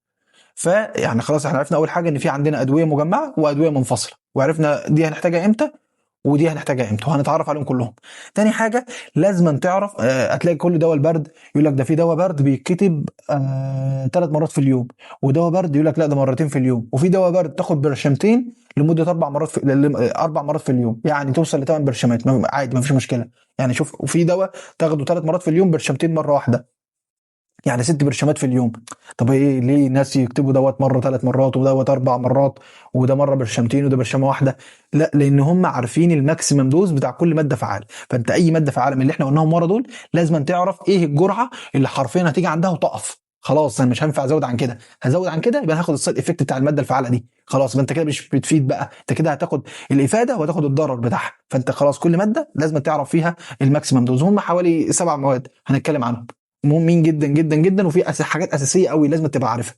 فيعني خلاص احنا عرفنا اول حاجه ان في عندنا ادويه مجمعه وادويه منفصله، وعرفنا دي هنحتاجها امتى ودي هنحتاجها امتى، وهنتعرف عليهم كلهم. تاني حاجه لازم تعرف، هتلاقي كل دواء البرد يقول لك ده في دواء برد بيتكتب 3 مرات في اليوم، ودواء برد يقول لك لا ده مرتين في اليوم، وفي دواء برد تاخد برشامتين لمده 4 مرات 4 مرات في اليوم، يعني توصل ل8 برشامات عادي ما فيش مشكله. يعني شوف، وفي دواء تاخده 3 مرات في اليوم برشامتين مره واحده، يعني 6 برشامات في اليوم. طب ايه ليه ناس يكتبوا دوت مره 3 مرات ودوت 4 مرات، وده مره برشامتين وده برشامه واحده؟ لا، لان هم عارفين الماكسيمم دوز بتاع كل ماده فعاله. فانت اي ماده فعاله من اللي احنا قلناهم ورا دول لازم تعرف ايه الجرعه اللي حرفيا هتيجي عندها وتقف. خلاص انا مش هينفع ازود عن كده، هزود عن كده يبقى هاخد السايد افكت بتاع الماده الفعاله دي. خلاص يبقى انت كده مش بتفيد بقى، انت كده هتاخد الافاده وهتاخد الضرر بتاعها. فانت خلاص كل ماده لازم تعرف فيها الماكسيمم دوز. هم حوالي 7 مواد هنتكلم عنهم، مهمين جدا جدا جدا، وفي حاجات اساسيه قوي لازم تبقى عارفها.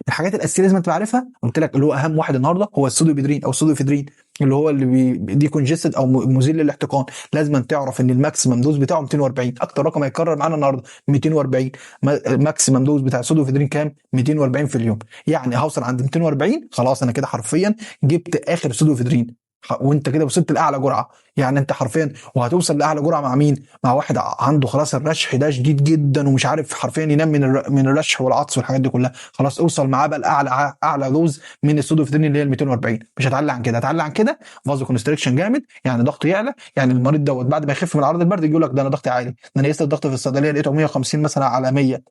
الحاجات الاساسيه لازم تبقى عارفها، قلت لك اللي هو اهم واحد النهارده هو السودوبيدرين او السودوفيدرين، اللي هو اللي دي كونجستد او مزيل للاحتقان. لازم تعرف ان الماكسيمم دوز بتاعه 240، اكتر رقم هيتكرر معانا النهارده 240. الماكسيمم دوز بتاع السودوفيدرين كام؟ 240 في اليوم. يعني هوصل عند 240 خلاص انا كده حرفيا جبت اخر سودوفيدرين، وانت كده وصلت لاعلى جرعه. يعني انت حرفيا وهتوصل لاعلى جرعه مع مين؟ مع واحد عنده خلاص الرشح ده شديد جدا ومش عارف حرفيا ينام من الرشح والعطس والحاجات دي كلها، خلاص اوصل معاه بقى اعلى دوز من السودوفيدرين اللي هي ال 240. مش هتعلى عن كده، هتعلى عن كده فازو كونستريكشن جامد، يعني ضغط يعلى. يعني المريض دوت بعد ما يخف من اعراض البرد يقول لك ده انا ضغطي عالي، ده انا قست الضغط في الصيدليه لقيته 150 مثلا على 100.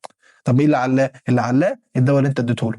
طب ايه اللي علاه؟ اللي علاه الدواء اللي انت اديته له.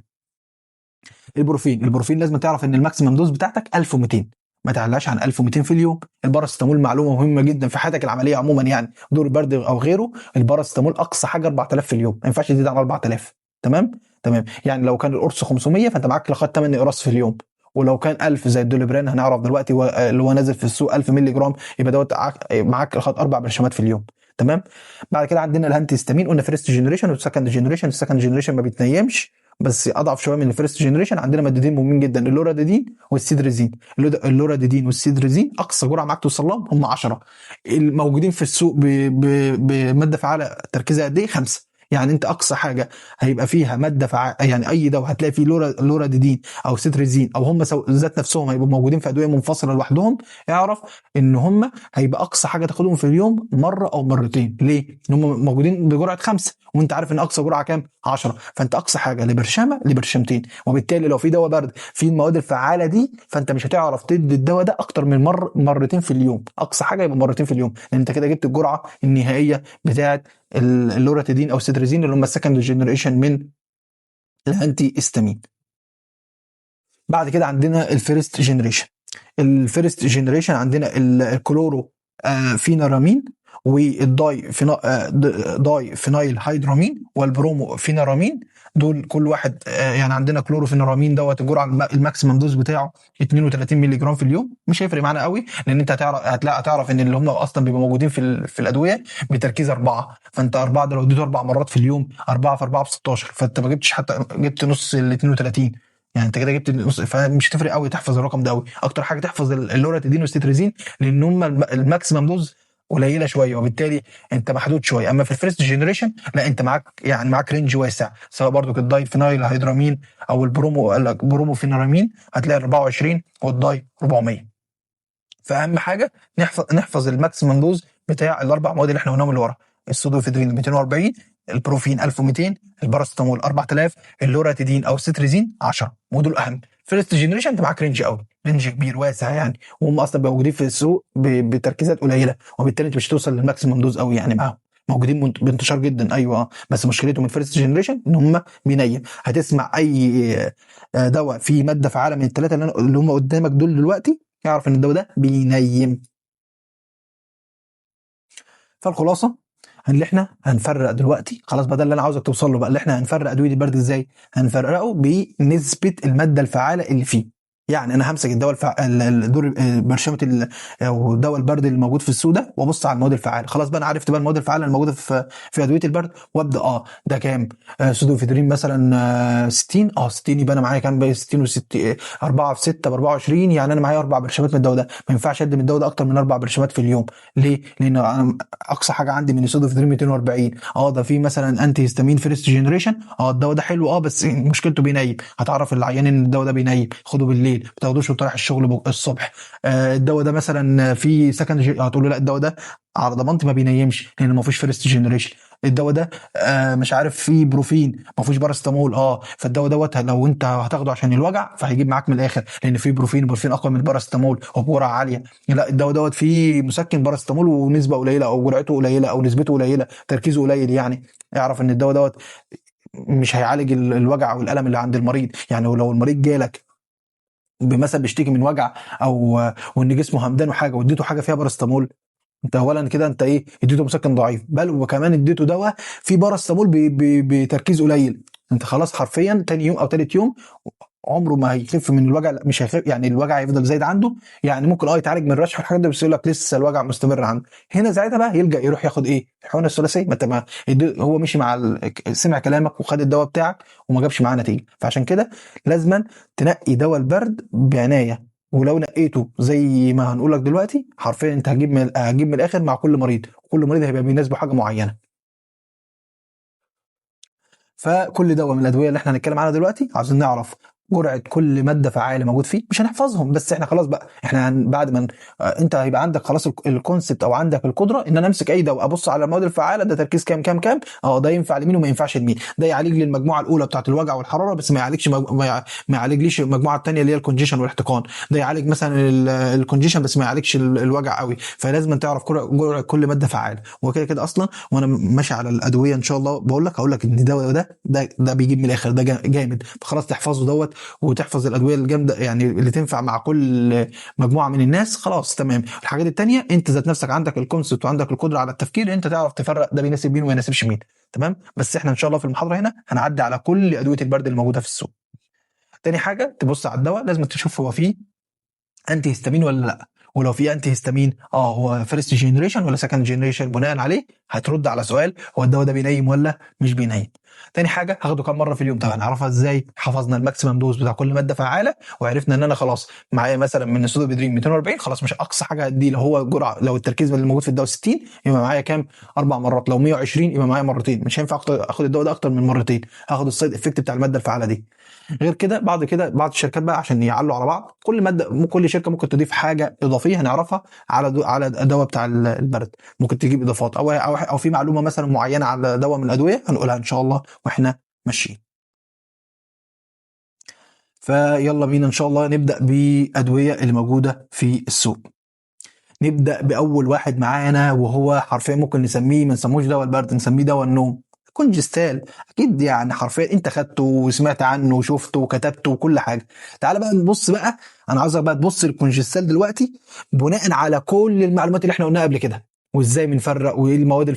البروفين لازم تعرف ان الماكسيمم دوز بتاعتك 1200، ما تعلاش عن 1200 في اليوم. الباراستامول معلومه مهمه جدا في حياتك العمليه عموما، يعني دور برد او غيره، الباراستامول اقصى حاجه 4000 في اليوم، ما ينفعش تزيد عن 4000. تمام تمام. يعني لو كان القرص 500 فانت معاك لغايه 8 اقراص في اليوم، ولو كان 1000 زي الدوليبران هنعرف دلوقتي اللي هو نازل في السوق 1000 مللي جرام، يبقى دوت معاك لغايه 4 برشامات في اليوم. تمام. بعد كده عندنا الهانتي هيستامين، قلنا فيرست جنريشن وسكند جنريشن. السكند جنريشن ما بيتنيمش بس اضعف شويه من الفيرست جنريشن. عندنا مادتين مهمين جدا، اللوراديدين والسيدريزين. اللوراديدين والسيدريزين اقصى جرعه معاك توصل لهم هم 10. الموجودين في السوق بماده فعاله تركيزها قد ايه؟ 5. يعني انت اقصى حاجه هيبقى فيها ماده فعاله، يعني اي دواء هتلاقي فيه لوراديدين او سيتريزين او هم ذات نفسهم هيبقوا موجودين في ادويه منفصله لوحدهم، اعرف ان هم هيبقى اقصى حاجه تاخدهم في اليوم مره او مرتين. ليه؟ ان هم موجودين بجرعه 5 وانت عارف ان اقصى جرعه كام؟ 10. فانت اقصى حاجه لبرشامه لبرشامتين، وبالتالي لو في دواء برد فيه المواد الفعاله دي فانت مش هتعرف تدي الدواء ده اكتر من مرتين في اليوم. اقصى حاجه يبقى مرتين في اليوم، لان انت كده جبت الجرعه النهائيه بتاعه اللوراتيدين او السيتريزين اللي هم السكند جنريشن من الانتي استامين. بعد كده عندنا الفيرست جنريشن. الفيرست جنريشن عندنا الكلورو فينارامين والداي داي فينايل هيدرامين والبرومو فينارامين. دول كل واحد يعني عندنا كلوروفينارامين دوت الجرعه الماكسيمم دوز بتاعه 32 مللي جرام في اليوم. مش هيفرق معانا قوي لان انت هتعرف ان اللي هم اصلا بيبقوا موجودين في الادويه بتركيز 4. فانت 4 ده لو اديته 4 مرات في اليوم 4 في 4 ب 16، فانت ما جبتش حتى جبت نص ال 32. يعني انت كده جبت نص، فمش هتفرق قوي تحفظ الرقم ده قوي. اكتر حاجه تحفظ اللوراتيدين والستريزين لان هم الماكسيمم دوز قليله شويه، وبالتالي انت محدود شويه. اما في الفيرست جنريشن لا، انت معاك رينج واسع، سواء برضو الداي فينايل هيدرامين او البرومو فينارامين هتلاقي 24 والداي 400. فاهم حاجه؟ نحفظ الماكسيمم دوز بتاع الاربع مواد اللي احنا قلناهم اللي ورا: السودوفيدرين 240، البروفين 1200، الباراستامول 4000، اللوراتيدين او الستريزين 10. ودول اهم. فيرست جنريشن انت معاك رينج قوي، رينج كبير واسع يعني، وهم اصلا موجودين في السوق بتركيزات قليله، وبالتالي انت مش هتوصل للماكسيمم دوز قوي يعني معاهم. موجودين بانتشار جدا، ايوه بس مشكلتهم الفيرست جنريشن ان هم بينيم. هتسمع اي دواء فيه ماده فعاله من الثلاثه اللي هم قدامك دول دلوقتي، اعرف ان الدواء ده بينيم. فالخلاصه اللي احنا هنفرق دلوقتي خلاص بقى، ده اللي انا عاوزك توصل له بقى، اللي احنا هنفرق ادويه البرد ازاي. هنفرقه بنسبه الماده الفعاله اللي فيه. يعني انا همسك الدواء الدور برشامه او دواء البرد اللي موجود في السوق ده، وابص على المواد الفعاله. خلاص بقى انا عرفت بقى المواد الفعاله الموجوده في ادويه البرد، وابدا ده كام. سودوفيدرين مثلا 60، 60 يبقى انا معايا كام بقى؟ 60 و6، 4 في 6 ب 24، يعني انا معايا 4 برشامات من الدواء ده. ما ينفعش ادي من الدواء ده اكتر من 4 برشامات في اليوم. ليه؟ لان انا اقصى حاجه عندي من السودوفيدرين 240. ده في مثلا انتي هيستامين فيرست جنريشن، الدواء ده حلو بس مشكلته بينيم. هتعرف العيان ان الدواء ده بينيم، خده بالليل، ما تاخدوش وانت رايح الشغل الصبح. الدواء ده مثلا في سكند، هتقول له لا الدواء ده على ضمانتي ما بينيمش لان ما فيهوش فيرست جنريشن. الدواء ده مش عارف فيه بروفين ما فيهوش باراستامول، فالدواء دوت لو انت هتاخده عشان الوجع فهيجيب معاك من الاخر، لان فيه بروفين اقوى من الباراستامول وبجرعه عاليه. لا الدواء دوت فيه مسكن باراستامول ونسبه قليله، او جرعته قليله، او نسبته قليله، تركيزه قليل يعني. اعرف ان الدواء دوت مش هيعالج الوجع والالم اللي عند المريض. يعني لو المريض جالك مثلا بيشتكي من وجع او وان جسمه همدان وحاجه، واديته حاجه فيها باراستامول، انت اولا كده انت اديته مسكن ضعيف، بل وكمان اديته دواء فيه باراستامول بتركيز قليل. انت خلاص حرفيا تاني يوم او تالت يوم عمره ما هيخف من الوجع. لا مش هيخف، يعني الوجع هيفضل زايد عنده. يعني ممكن يتعالج من الرشح والحاجات دي، بس يقول لك لسه الوجع مستمر عنده. هنا ساعتها بقى يلجأ يروح ياخد الحقنه الثلاثيه. ما انت هو مشي مع سمع كلامك وخد الدواء بتاعك وما جابش معاه نتيجه. فعشان كده لازما تنقي دواء البرد بعنايه. ولو نقيته زي ما هنقول لك دلوقتي حرفيا انت هتجيب من الاخر مع كل مريض، وكل مريض هيبقى بيناسبه حاجه معينه. فكل دواء من الادويه اللي احنا هنتكلم عنها دلوقتي عاوزين نعرف جرعه كل ماده فعاله موجود فيه. مش هنحفظهم، بس احنا خلاص بقى احنا بعد ما انت هيبقى عندك خلاص الكونسبت او عندك القدره ان انا امسك اي دواء ابص على المواد الفعاله ده تركيز كام كام كام، ده ينفع لمين وما ينفعش لمين. ده يعالج لي المجموعه الاولى بتاعه الوجع والحراره بس ما يعالجش ما يعالجليش المجموعه الثانيه اللي هي الكونجيشن والاحتقان. ده يعالج مثلا الكونجيشن بس ما يعالجش الوجع قوي. فلازم تعرف جرعه كل ماده فعاله. وكده كده اصلا وانا ماشي على الادويه ان شاء الله هقول لك ان الدواء ده بيجيب من الاخر، ده جامد. فخلاص تحفظه وتحفظ الادويه الجامده يعني اللي تنفع مع كل مجموعه من الناس. خلاص تمام. الحاجات التانية انت ذات نفسك عندك الكونسبت وعندك القدره على التفكير، انت تعرف تفرق ده بيناسب مين وما يناسبش مين. تمام. بس احنا ان شاء الله في المحاضره هنا هنعدي على كل ادويه البرد الموجوده في السوق. تاني حاجه تبص على الدواء، لازم تشوف هو فيه انتي هيستامين ولا لا. ولو في انتي هيستامين هو فيرست جنريشن ولا سكند جنريشن. بناء عليه هترد على سؤال هو الدواء ده بينيم ولا مش بينيم. تاني حاجه هاخده كام مره في اليوم. طبعا هنعرفها ازاي؟ حفظنا الماكسيمم دوز بتاع كل ماده فعاله، وعرفنا ان انا خلاص معايا مثلا من السودوفيدرين 240، خلاص مش اقصى حاجه هدي لو هو جرعه، لو التركيز اللي موجود في الدواء 60 يبقى معايا كام؟ 4 مرات. لو 120 يبقى معايا مرتين. مش هينفع اخد الدواء ده اكتر من مرتين، هاخد السايد افكت بتاع الماده الفعاله دي. غير كده بعض الشركات بقى عشان يعلوا على بعض، كل شركه ممكن تضيف حاجه اضافيه هنعرفها على الدواء بتاع البرد. ممكن تجيب اضافات او في معلومه مثلا معينه على دواء من الادويه هنقولها ان شاء الله واحنا ماشيين. فيلا بينا ان شاء الله نبدا بادويه اللي موجوده في السوق. نبدا باول واحد معانا وهو حرفيا ممكن نسميه، ما نسموش دواء البرد، نسميه دواء النوم. كونجستال. اكيد يعني حرفيا انت خدته وسمعت عنه وشفته وكتبته وكل حاجه. تعال بقى نبص بقى، انا عاوزك بقى تبص للكونجستال دلوقتي بناء على كل المعلومات اللي احنا قلناها قبل كده، وازاي بنفرق، وايه المواد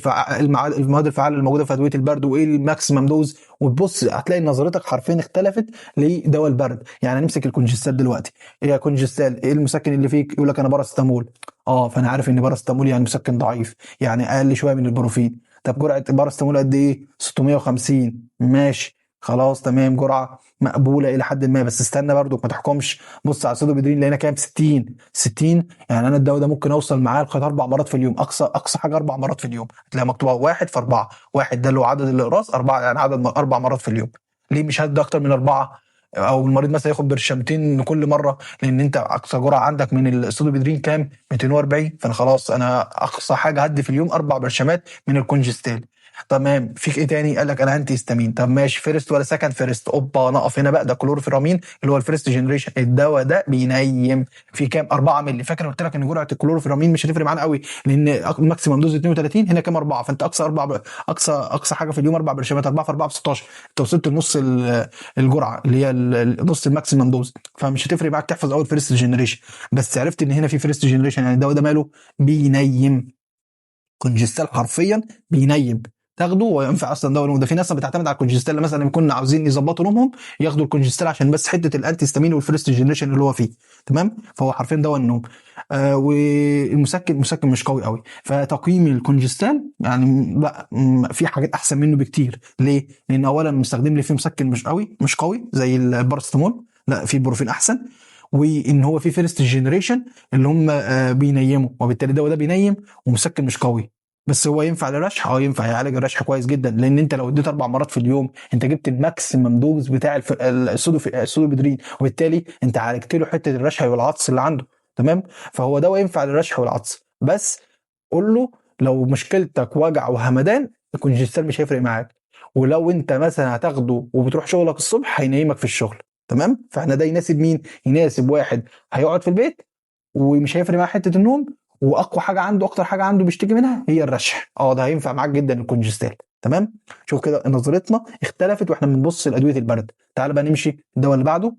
الفعاله الموجوده في ادويه البرد، وايه الماكسيمم دوز. وتبص هتلاقي نظرتك حرفيا اختلفت لدواء البرد. يعني نمسك الكونجستال دلوقتي. ايه يا كونجستال؟ ايه المسكن اللي فيك؟ يقول لك انا باراستامول. فانا عارف ان باراستامول يعني مسكن ضعيف، يعني اقل شويه من البروفين. طب جرعه باراستامول قد ايه؟ 650. ماشي خلاص تمام، جرعه مقبوله الى حد ما. بس استنى برضو ما تحكمش. بص على السودوبيدرين لقينا كام؟ 60. 60 يعني انا الدواء ده ممكن اوصل معاه لغايه 4 مرات في اليوم. اقصى حاجه 4 مرات في اليوم. هتلاقي مكتوبه 1 في 4. واحد ده اللي هو عدد الاقراص، 4 يعني عدد 4 مرات في اليوم. ليه مش هدي اكتر من 4؟ او المريض مثلا ياخد برشامتين كل مره، لان انت اقصى جرعه عندك من السودوبيدرين كام؟ 240. فانا خلاص انا اقصى حاجه هدي في اليوم 4 برشامات من الكونجستال. تمام. فيك ايه تاني؟ قال لك انا انتي هيستامين. طب ماشي، فيرست ولا سكند؟ فيرست. اوبا، نقف هنا بقى. ده كلورفيرامين اللي هو الفيرست جنريشن. الدواء ده بينيم في كام؟ 4 مللي. فاكر قلت لك ان جرعه الكلورفيرامين مش هتفرق معانا قوي، لان ماكسيمم دوز 32، هنا كام؟ 4. فانت اقصى 4، اقصى حاجه في اليوم 4 برشامات. 4 في 4 ب 16. انت وصلت لنص الجرعه اللي هي نص الماكسيمم دوز، فمش هتفرق معاك تحفظ اول فيرست جنريشن. بس عرفت ان هنا في فيرست جنريشن، يعني الدواء ده ماله؟ بينيم. كونجستال حرفيا بينيم. تاخده وينفع اصلا دواء النوم ده. في ناس بتعتمد على الكونجستال مثلا يكون عاوزين يظبطوا نومهم، ياخدوا الكونجستال عشان بس حته الانتي هيستامين والفيرست جنريشن اللي هو فيه. تمام. فهو حرفيا دواء النوم. والمسكن مش قوي قوي. فتقييم الكونجستال يعني لا، في حاجات احسن منه بكتير. ليه؟ لان اولا مستخدم لي فيه مسكن مش قوي زي البارستامول، لا في بروفين احسن. وان هو في فيرست جنريشن اللي هم بينيموا، وبالتالي الدواء ده بينيم ومسكن مش قوي. بس هو ينفع للرشح؟ ينفع يعالج الرشح كويس جدا، لان انت لو اديت 4 مرات في اليوم انت جبت الماكسيمم دوز بتاع السودوبيدرين، وبالتالي انت عالجت له حته الرشح والعطس اللي عنده. تمام. فهو دواء ينفع للرشح والعطس. بس قول له لو مشكلتك وجع وهمدان الكونجستال مش هيفرق معاك. ولو انت مثلا هتاخده وبتروح شغلك الصبح هينيمك في الشغل. تمام. فاحنا ده يناسب مين؟ يناسب واحد هيقعد في البيت ومش هيفرق معاه حته النوم، واقوى حاجه عنده، اكتر حاجه عنده بيشتكي منها هي الرشح. ده هينفع معاك جدا الكونجستال. تمام. شوف كده نظرتنا اختلفت واحنا بنبص لادويه البرد. تعال بقى نمشي الدواء اللي بعده.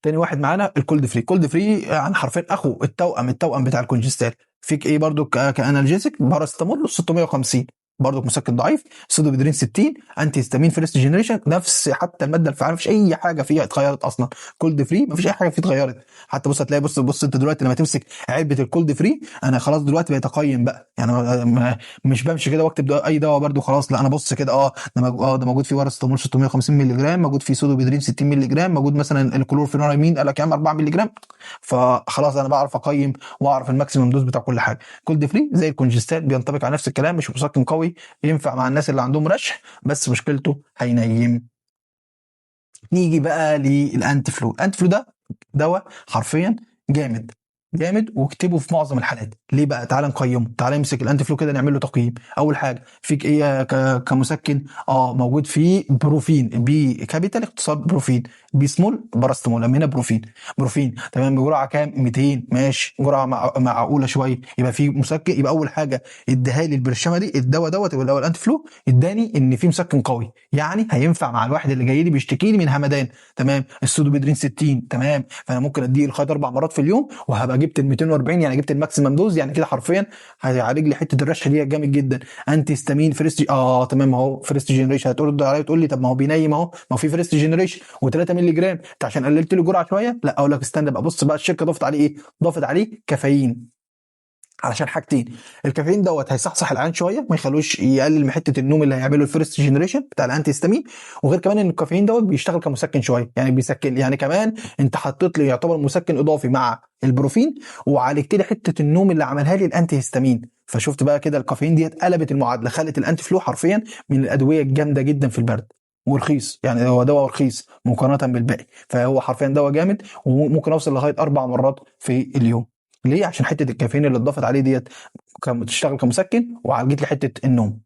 تاني واحد معانا الكولد فري. كولد فري يعني حرفيا اخو التوأم بتاع الكونجستال. فيك ايه برضو؟ كانالجيسك باراسيتامول 650، برضو مسكن ضعيف. سودوبيدرين 60، انتي هيستامين فيرست جنريشن. نفس حتى الماده الفعاله مفيش اي حاجه فيها اتغيرت اصلا. كولد فري مفيش اي حاجه فيه اتغيرت. حتى بص هتلاقي، بص انت دلوقتي لما تمسك علبه الكولد فري، انا خلاص دلوقتي بقيت اقيم بقى يعني. مش بمشي كده واكتب اي دواء برضو خلاص، لا انا بص كده ده موجود فيه باراسيتامول 650 مللي جرام، موجود فيه سودوبيدرين 60 مللي جرام، موجود مثلا الكلورفينورامين قال لك يا عم 4 مللي جرام. فخلاص انا بعرف اقيم واعرف الماكسيمم دوز بتاع كل حاجه. كولد فري زي الكونجستات بينطبق على نفس الكلام، مش مسكن قوي، ينفع مع الناس اللي عندهم رشح بس مشكلته هينيم. نيجي بقى للانتي فلو. الانتي فلو ده دواء حرفيا جامد جامد، واكتبه في معظم الحالات. ليه بقى؟ تعال نقيمه. تعال نمسك الانتي فلو كده نعمل له تقييم. اول حاجه فيك ايه كمسكن؟ موجود فيه بروفين. بي كابيتال اختصار بروفين، بي سمول باراستامول، هنا بروفين. تمام. بجرعه كام؟ 200. ماشي، جرعه معقوله شويه. يبقى في مسكن. يبقى اول حاجه اداها لي البرشامه دي، الدواء دوت اللي هو الانتي فلو، اداني ان في مسكن قوي، يعني هينفع مع الواحد اللي جاي لي بيشتكي لي من همدان. تمام. السودوبيدرين 60. تمام. فانا ممكن اديه لغايه 4 مرات في اليوم وهبقى جبت ال 240، يعني جبت الماكسيمم دوز، يعني كده حرفيا هيعالج لي حته الرشح دي جامد جدا. انتي هيستامين فيرست تمام اهو فيرست جنريشن. هتقول عليا تقول لي طب ما هو بينيم اهو، ما هو في فيرست جنريشن و3 مللي جرام، انت عشان قللت له جرعه شويه؟ لا، اقول لك استنى بقى. بص بقى الشركه ضافت عليه ايه؟ ضافت عليه كافيين علشان حاجتين. الكافيين دوت هيصحصح العين شويه، ما يخلوش يقلل من حته النوم اللي هيعمله الفيرست جنريشن بتاع الانتي هيستامين. وغير كمان ان الكافيين دوت بيشتغل كمسكن شويه، يعني بيسكن، يعني كمان انت حطيت لي يعتبر مسكن اضافي مع البروفين، وعالجت لي حته النوم اللي عملها لي الانتي هيستامين. فشفت بقى كده الكافيين ديت قلبت المعادله، خلت الانتي فلو حرفيا من الادويه الجامده جدا في البرد. ورخيص، يعني هو دواء رخيص مقارنه بالباقي. فهو حرفيا دواء جامد، وممكن اوصل لغايه 4 مرات في اليوم. ليه؟ عشان حته الكافيين اللي اتضافت عليه ديت بتشتغل كمسكن وعالجت لي حته النوم.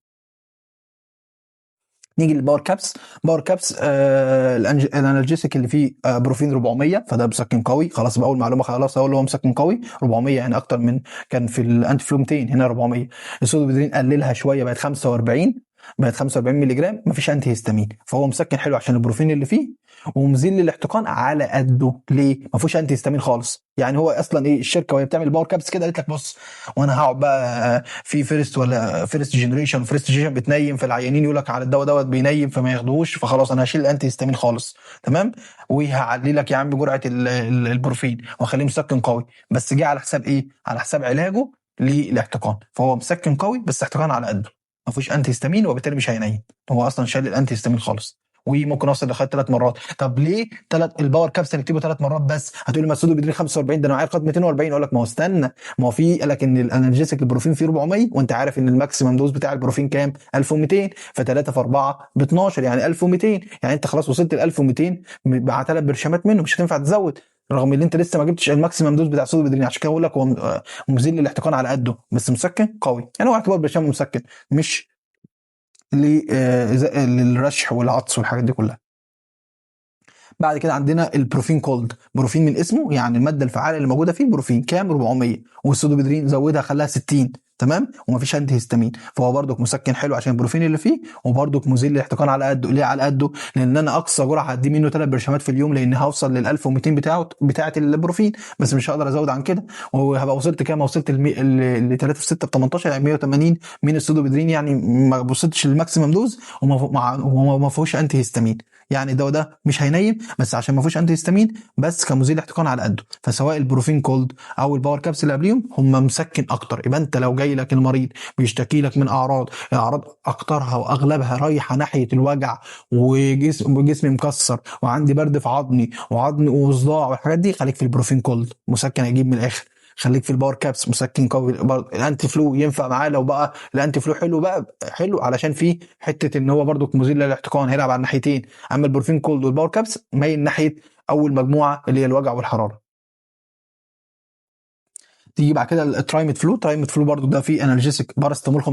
نيجي للباور كابس. باور كابس الانالجيسيك اللي فيه بروفين 400، فده مسكن قوي. خلاص بقى اول معلومه، خلاص اقول هو مسكن قوي 400، يعني اكتر من كان في الانتي فلو 200، هنا 400. السودوبيدرين قللها شويه بقت 45، بقت 45 مللي جرام، مفيش انتي هيستامين، فهو مسكن حلو عشان البروفين اللي فيه، ومزيل للاحتقان على قده. ليه؟ ما فيهوش انتي هيستامين خالص. يعني هو اصلا ايه الشركه وهي بتعمل باور كابس كده قالت لك بص، وانا هقعد بقى في فيرست ولا فيرست جنريشن وفيرست جنريشن بتنيم، فالعيانين يقول لك على الدواء دوت بينيم فما ياخدوهوش، فخلاص انا هشيل الانتي هيستامين خالص. تمام. وهعلي لك يا عم بجرعه البروفين واخليه مسكن قوي، بس جه على حساب ايه؟ على حساب علاجه للاحتقان. فهو مسكن قوي بس احتقان على قده، ما فيهوش انتي هيستامين، وبالتالي مش هينيم. هو اصلا شال الانتي هيستامين خالص. وممكن اوصل لغايه 3 مرات. طب ليه الباور كابسل نكتبه 3 مرات بس؟ هتقول لي مسدود بيدري 45، ده انا معايا قد 240. اقول لك ما هو استنى، ما هو في قال لك ان الانالجيسيك البروفين فيه 400، وانت عارف ان الماكسيمم دوز بتاع البروفين كام؟ 1200. ف3 في 4 ب 12، يعني 1200. يعني انت خلاص وصلت ل 1200 مع 3 برشامات منه، مش هتنفع تزود. رغم ان انت لسه ما جبتش الماكسيمم دوز بتاع سودوبيدرين. عشان كده بقول لك هو مزيل للاحتقان على قده، بس مسكن قوي. يعني هو اعتبار برشام مسكن، مش للرشح والعطس والحاجات دي كلها. بعد كده عندنا البروفين كولد. بروفين من اسمه، يعني الماده الفعاله اللي موجوده فيه بروفين كام 400، والسودوبيدرين زودها خلاها 60. تمام، ومفيش انتي هيستامين، فهو برضك مسكن حلو عشان البروفين اللي فيه، وبرضك مزيل للاحتقان على قده. ليه على قده؟ لان انا اقصى جرعه هدي منه 3 برشامات في اليوم، لان هوصل لل 1200 بتاعه البروفين، بس مش هقدر ازود عن كده. وهبقى وصلت كام؟ وصلت ل 3 في 6 ب 18، يعني 180 من السودوبيدرين، يعني ما وصلتش للماكسيمم دوز، وما فيهوش انتي هيستامين. يعني الدواء ده مش هينيم، بس عشان ما فيهوش انتي هيستامين، بس كمزيل احتقان على قده. فسواء البروفين كولد او الباور كابس اللي قبليهم هم مسكن اكتر. يبقى انت لو جاي لك المريض بيشتكي لك من اعراض اكترها واغلبها رايحه ناحيه الوجع، وجسمي مكسر، وعندي برد في عظمي وصداع والحاجات دي، خليك في البروفين كولد، مسكن هيجيب من الاخر. خليك في الباور كابس، مسكن قوي. الانتي فلو ينفع معاه لو بقى الانتي فلو حلو، بقى حلو علشان فيه حته ان هو برضو مزيل للاحتقان، هيلعب على الناحيتين. اما البورفين كولد والباور كابس مايل ناحيه اول مجموعه اللي هي الوجع والحراره. تيجي بعد كده الترايمت فلو. ترايمت فلو برضو ده فيه انالجيسيك باراستامول 500،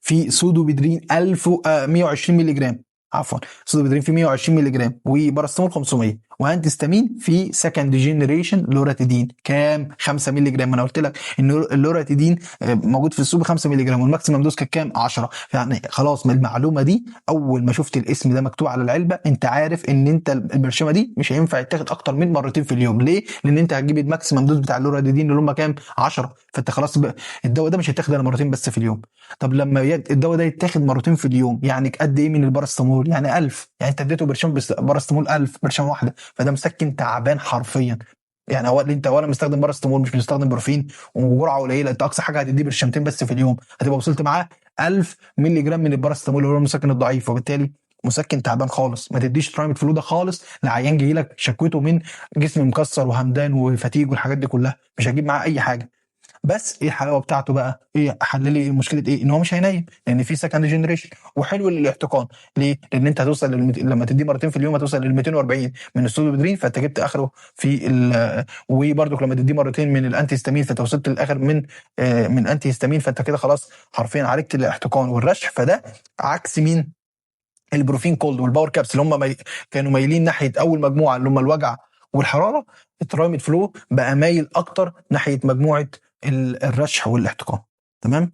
في سودوبيدرين 120 مللي جرام، عفوا سودوبيدرين في 120 مللي جرام، وباراستامول 500، وانتستامين في سكند جينيريشن لوراتيدين كام 5 مللي جرام. انا قلت لك ان اللوراتيدين موجود في السوق 5 مللي جرام، والماكسيمم دوز كان كام 10. يعني خلاص، من المعلومه دي اول ما شفت الاسم ده مكتوب على العلبه انت عارف ان انت البرشامه دي مش هينفع يتاخد اكتر من مرتين في اليوم. ليه؟ لان انت هتجيب الماكسيمم دوز بتاع اللوراتيدين اللي هم كام 10، فانت خلاص بقى الدواء ده مش هيتاخد الا مرتين بس في اليوم. طب لما الدواء ده يتاخد مرتين في اليوم، يعني قد ايه من الباراستامول؟ يعني 1000. يعني انت اديته برشام باراستامول 1000 برشام واحده، فده مسكن تعبان حرفيا. يعني هو اللي انت ولا مستخدم باراستامول، مش مستخدم بروفين، وجرعه قليله، انت اقصى حاجه هتديه برشامتين بس في اليوم، هتبقى وصلت معاه 1000 مللي جرام من الباراستامول اللي هو المسكن الضعيف. وبالتالي مسكن تعبان خالص. ما تديش ترايمت فلو ده خالص لعيان جاي لك شكوته من جسم مكسر وهمدان وفتيج والحاجات دي كلها، مش هجيب معاه اي حاجه. بس ايه الحلاوه بتاعته بقى؟ ايه حل لي مشكله ايه؟ ان هو مش هينيم، لان في سكند جنريشن، وحلو للاحتقان. ليه؟ لان انت هتوصل لما تديه مرتين في اليوم هتوصل لل 240 من السودوبيدرين، فانت جبت اخره في وبرده لما تديه مرتين من الانتي هيستامين فانت وصلت للاخر من انتي هيستامين، فانت كده خلاص حرفيا عالجت الاحتقان والرشح. فده عكس مين؟ البروفين كولد والباور كابس اللي هم كانوا مايلين ناحيه اول مجموعه اللي هم الوجع والحراره. الترايمت فلو بقى مايل اكتر ناحيه مجموعه الرشح والاحتقان. تمام.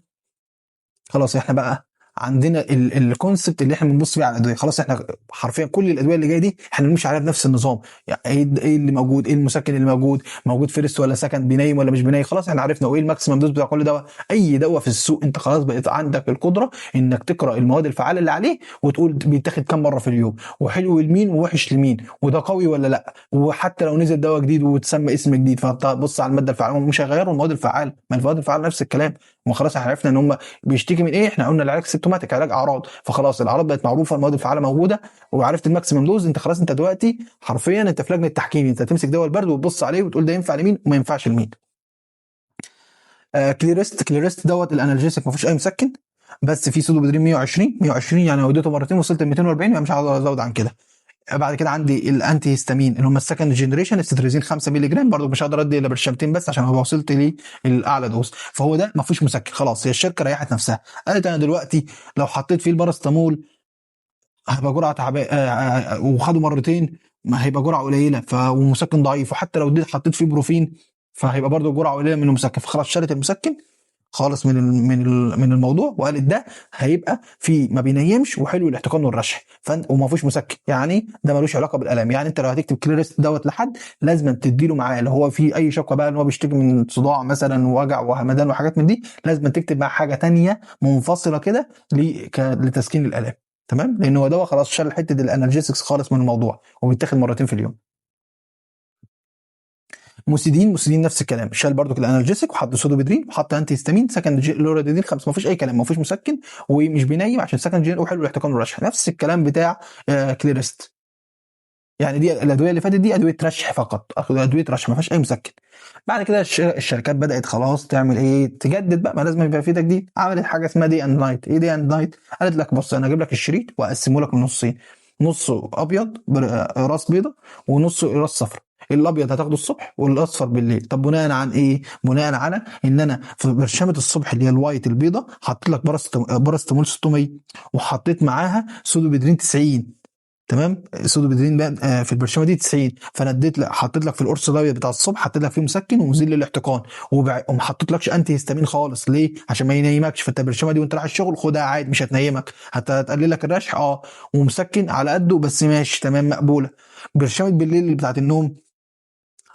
خلاص احنا بقى عندنا الكونسبت اللي احنا بنبص بيه على الادويه. خلاص احنا حرفيا كل الادويه اللي جايه دي احنا بنمشي عليها بنفس النظام. يعني ايه اللي موجود، ايه المسكن اللي موجود فيرست ولا سكند، بينيم ولا مش بينيم. خلاص احنا عرفنا. وايه الماكسيمم دوز بتاع كل دواء. اي دواء في السوق انت خلاص بقيت عندك القدره انك تقرا المواد الفعاله اللي عليه وتقول بيتاخد كام مره في اليوم، وحلو لمين ووحش لمين، وده قوي ولا لا. وحتى لو نزل دواء جديد وتسمى اسم جديد فانت بص على الماده الفعاله، مش هيغيروا المواد الفعاله، ما المواد الفعاله نفس الكلام. وخلاص احنا عرفنا ان هم بيشتكي من ايه. احنا قلنا العلاج سيمتوماتيك، علاج اعراض، فخلاص الاعراض بقت معروفه، المواد الفعاله موجوده، وعرفت الماكسيمم دوز. انت خلاص انت دلوقتي حرفيا انت في لجنه تحكيم، انت تمسك دواء البرد وتبص عليه وتقول ده ينفع لمين وما ينفعش لمين. كليريست دوت الانالجيسك ما فيهوش اي مسكن، بس في سودوبيدرين 120 يعني لو اديته مرتين وصلت ل 240 يعني مش هقدر ازود عن كده. بعد كده عندي الانتي هيستامين اللي هم السكند جنريشن، الستريزين 5 مللي جرام، برضه مش هقدر ادي الا برشامتين بس عشان ابقى وصلت للاعلى دوز. فهو ده ما فيش مسكن. خلاص هي الشركه ريحت نفسها، قالت انا دلوقتي لو حطيت فيه الباراستامول هيبقى جرعه تعبان، وخدوا مرتين ما هيبقى جرعه قليله ومسكن ضعيف، وحتى لو حطيت فيه بروفين فهيبقى برضه جرعه قليله من المسكن. فخلاص شالت المسكن خالص من الموضوع، وقالت ده هيبقى في ما بينيمش وحلو الاحتقان والرشح وما فيهوش مسكن. يعني ده ملوش علاقه بالالم. يعني انت لو هتكتب كليرست دوت لحد لازم تديله معاه اللي هو في اي شكوى بقى ان هو بيشتكي من صداع مثلا ووجع وهمدان وحاجات من دي، لازم تكتب معاه حاجه تانية منفصله كده لتسكين الالام. تمام، لان هو دواء خلاص شال حته الانالجيسكس خالص من الموضوع وبيتاخد مرتين في اليوم. موسيدين نفس الكلام، شال برضو الانالجيسك وحط سودوبيدرين وحط انتي هيستامين سكند لوراديدين 5، ما فيش اي كلام، ما فيش مسكن ومش بينيم عشان سكند جين وحلو الاحتقان والرشح. نفس الكلام بتاع كليرست. يعني دي الادويه اللي فاتت دي ادويه رشح فقط، ادويه رشح ما فيهاش اي مسكن. بعد كده الشركات بدات خلاص تعمل ايه، تجدد بقى، ما لازم يبقى في تجديد. عملت حاجه اسمها دي اند نايت. ايه دي اند نايت؟ قالت لك بص انا اجيب لك الشريط واقسمه لك من نصين، نصه ابيض راس بيضه ونصه راس صفراء. الابيض هتاخده الصبح والاصفر بالليل. طب بناء عن ايه؟ بناء على ان انا في برشامه الصبح اللي هي الوايت البيضه حطيت لك باراستامول 600 وحطيت معاها سودوبيدرين 90. تمام، سودوبيدرين بقى في البرشامه دي 90، فانا اديت لك حطيت لك في القرص الابيض بتاع الصبح حطيت لك فيه مسكن ومزيل للاحتقان، وما حطيتلكش انتي هيستامين خالص. ليه؟ عشان ما ينيمكش. فانت البرشامه دي وانت رايح الشغل خدها عادي، مش هتنيمك، هتقلل لك الرشح ومسكن على قده بس، ماشي تمام مقبوله. برشامه بالليل اللي بتاعت النوم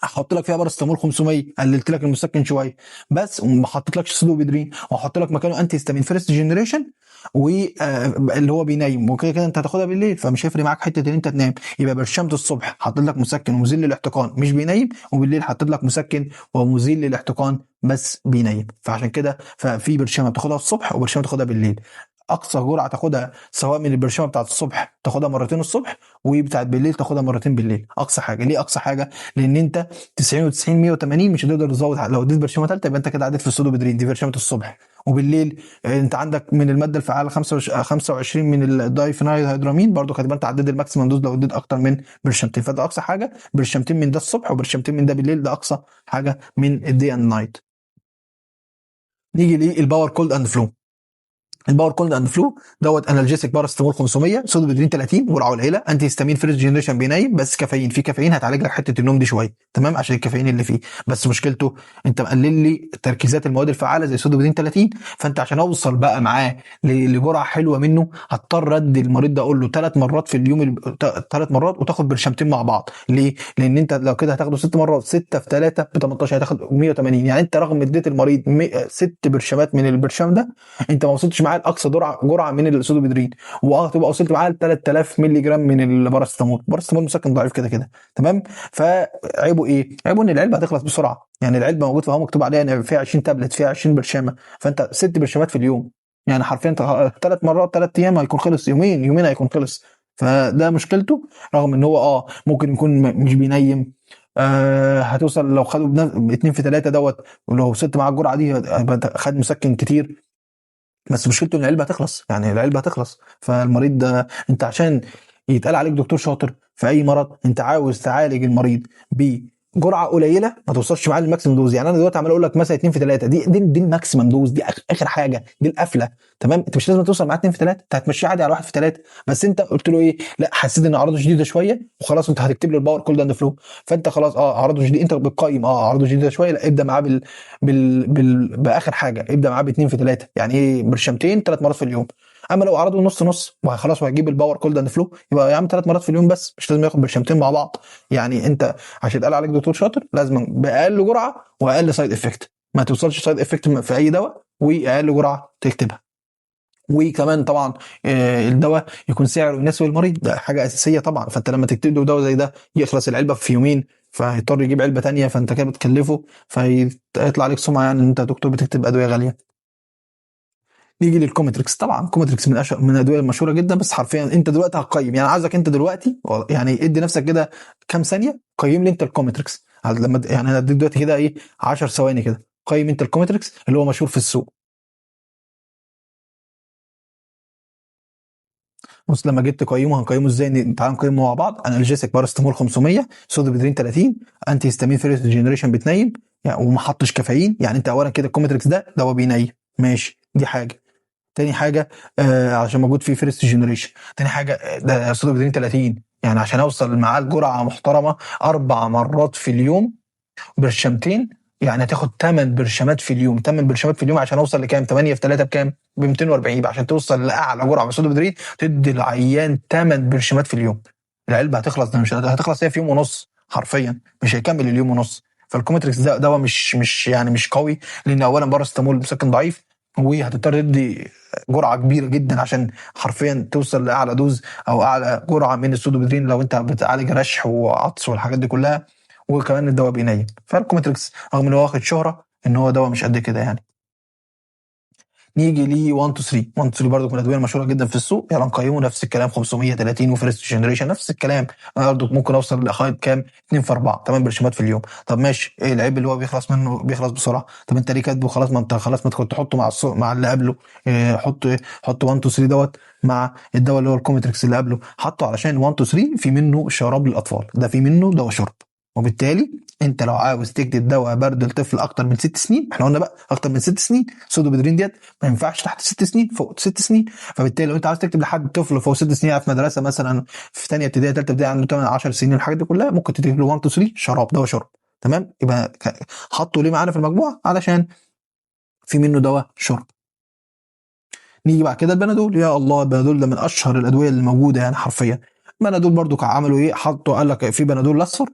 احط لك فيها باراستامول 500، قللت لك المسكن شويه بس، وما حطيتلكش سودوبيدرين، وهحط لك مكانه انتي هيستامين فيرست جنريشن واللي هو بينيم، وكده كده انت هتاخدها بالليل فمش هيفرق معاك حته ان انت تنام. يبقى برشامه الصبح حطيت لك مسكن ومزيل للاحتقان مش بينيم، وبالليل حطيت لك مسكن ومزيل للاحتقان بس بينيم. فعشان كده ففي برشامه بتاخدها الصبح وبرشامه تاخدها بالليل. اقصى جرعه تاخدها سواء من البرشامه بتاعت الصبح تاخدها مرتين الصبح، وبتاعت بالليل تاخدها مرتين بالليل. اقصى حاجه. ليه اقصى حاجه؟ لان انت 90 و90 180 مش هتقدر تزود. لو اديت برشامه ثالثه يبقى انت كده عديت في السودوبيدرين، دي برشامه الصبح. وبالليل انت عندك من الماده الفعاله 25 من الدايفينايل هيدرامين، برضو هتبقى انت عديت الماكسيمم دوز لو اديت اكتر من برشامتين. فده اقصى حاجه، برشامتين من ده الصبح وبرشامتين من ده بالليل، ده اقصى حاجه من الدي اند نايت. نيجي للباور كولد اند فلو. الباور كولد اند فلو دوت انالجيسيك باراستامول 500 سودوبيدرين 30 جرعه قليله، انتي هيستامين فيرست جنريشن بينيم بس كافيين، في كافيين هتعالج لك حته النوم دي شويه تمام عشان الكافيين اللي فيه، بس مشكلته انت مقلل لي تركيزات المواد الفعاله زي سودوبيدرين 30. فانت عشان اوصل بقى معاه لجرعه حلوه منه هضطر ادي المريض ده اقول له 3 مرات في اليوم، 3 مرات وتاخد برشامتين مع بعض. ليه؟ لان انت لو كده هتاخده 6 مرات، 6 في 3 ب 18 هتاخد 180. يعني انت رغم اديت المريض 6 برشامات من البرشام ده انت ما وصلتش معاه لاقصى جرعه من السودوبيدرين، تبقى وصلت معاه ل 3000 مللي جرام من الباراستامول مسكن ضعيف كده كده تمام. فعيبه ايه؟ عيبه ان العلبه هتخلص بسرعه. يعني العلبه موجود فيها مكتوب عليها ان فيها 20 تابلت، فيها 20 برشامه، فانت 6 برشامات في اليوم، يعني حرفيا 3 مرات 3 ايام هيكون خلص، يومين هيكون خلص. فده مشكلته. رغم ان هو ممكن يكون مش بينيم، هتوصل لو خدوا 2 في 3 دوت، ولو سبت معاه الجرعه دي خد مسكن كتير، بس مشكلته ان العلبه هتخلص، يعني العلبه هتخلص. فالمريض ده انت عشان يتقال عليك دكتور شاطر في اي مرض انت عاوز تعالج المريض بجرعه قليله ما توصلش معاه للماكسيمم دوز. يعني انا دلوقتي عمال اقول لك مثلا 2 في 3 دي الماكسيمم دوز، دي اخر حاجه، دي القفله تمام. انت مش لازم توصل معاه 2 في 3، انت هتمشيه عادي على 1 في 3. بس انت قلت له ايه؟ لا حسيت ان اعراضه شديده شويه وخلاص انت هتكتب له الباور كولد اند فلو، فانت خلاص اعراضه شديده، انت بتقيم اعراضه شديده شويه، لا ابدا معاه باخر حاجه، ابدا معاه ب2 في 3، يعني ايه؟ برشامتين 3 مرات في اليوم. اما لو اعراضه نص نص وخلاص وهيجيب الباور كولد اند فلو يبقى يا عم 3 مرات في اليوم بس، مش لازم ياخد برشامتين مع بعض. يعني انت عشان يتقال عليك دكتور شاطر لازم باقل جرعه واقل سايد افكت، ما توصلش سايد افكت في اي دواء، واقل جرعه تكتبها. وكمان طبعا الدواء يكون سعره يناسب المريض، ده حاجه اساسيه طبعا. فانت لما تكتب له دواء زي ده يخلص العلبه في يومين فهيضطر يجيب علبه تانية، فانت كده بتكلفه فيطلع عليك سمعه يعني ان انت دكتور بتكتب ادويه غاليه. نيجي للكومتريكس. طبعا كومتريكس من الادويه المشهوره جدا، بس حرفيا انت دلوقتي هتقيم، يعني عايزك انت دلوقتي يعني ادي نفسك كده كام ثانيه قيم لي انت الكومتريكس. لما يعني انا اديك دلوقتي كده ايه 10 ثواني كده قيم انت الكومتريكس اللي هو مشهور في السوق. بص لما جيت تقيمه هنقيمه ازاي؟ تعال نقيمه مع بعض. انالجيسيك باراستامول 500 سودوبيدرين 30 انتي هيستامين فيرست جنريشن بتنيم يعني وما حطش كافيين. يعني انت اولا كده الكومتريكس ده دواء بينيم، ماشي، دي حاجه. تاني حاجه عشان موجود فيه فيرست جنريشن. تاني حاجه ده سودوبيدرين 30، يعني عشان اوصل معاه لجرعه محترمه 4 مرات في اليوم برشامتين، يعني هتاخد 8 برشامات في اليوم. 8 برشامات في اليوم عشان اوصل لكام؟ 8 في 3 بكام؟ ب 240. عشان توصل لاعلى جرعه من السودوبيدرين تدي العيان 8 برشامات في اليوم. العلبه هتخلص، ده مش هتخلص، هي في يوم ونص حرفيا، مش هيكمل اليوم ونص. فالكومتريكس ده دواء مش يعني مش قوي، لان اولا باراستامول مسكن ضعيف، وهتضطر تدي جرعه كبيره جدا عشان حرفيا توصل لاعلى دوز او اعلى جرعه من السودوبيدرين لو انت بتعالج رشح وعطس والحاجات دي كلها. وكمان الدواء بينيم. فالكومتريكس رغم ان هو واخد شهره ان هو دواء مش قد كده يعني. نيجي ل 1 2 3. 1 2 3 برضه من الادويه المشهوره جدا في السوق، يلا نقيمه نفس الكلام 530 وفيرست جنريشن نفس الكلام. برضه ممكن اوصل لغايه كام؟ 2 في 4 8 برشامات في اليوم. طب ماشي، ايه العيب اللي هو بيخلص بسرعه؟ طب انت ليه كاتبه؟ خلاص ما انت خلاص ما كنت تحطه مع اللي قبله. حط 1 2 3 دوت مع الدواء اللي هو الكومتريكس اللي قبله. حطه علشان 1 2 3 في منه شراب للاطفال، ده في منه دواء شرب وبالتالي انت لو عاوز تكتب دواء برد لطفل اكتر من 6 سنين، احنا قلنا بقى اكتر من 6 سنين، سودوبيدرين ديت ما ينفعش تحت 6 سنين، فوق 6 سنين. فبالتالي لو انت عاوز تكتب لحد طفل فوق 6 سنين قاعد في مدرسه مثلا في ثانيه ابتدائي ثالثه ابتدائي عنده 8 10 سنين، الحاجات دي كلها ممكن تكتب له 1 2 3 شراب، دواء شرب. تمام، يبقى حطوا ليه معانا في المجموعه علشان في منه دواء شرب. نيجي بعد كده البنادول، يا الله البنادول ده من اشهر الادويه اللي موجوده يعني حرفيا. البنادول برضو عملوا ايه، حطوا قال لك في بنادول الاصفر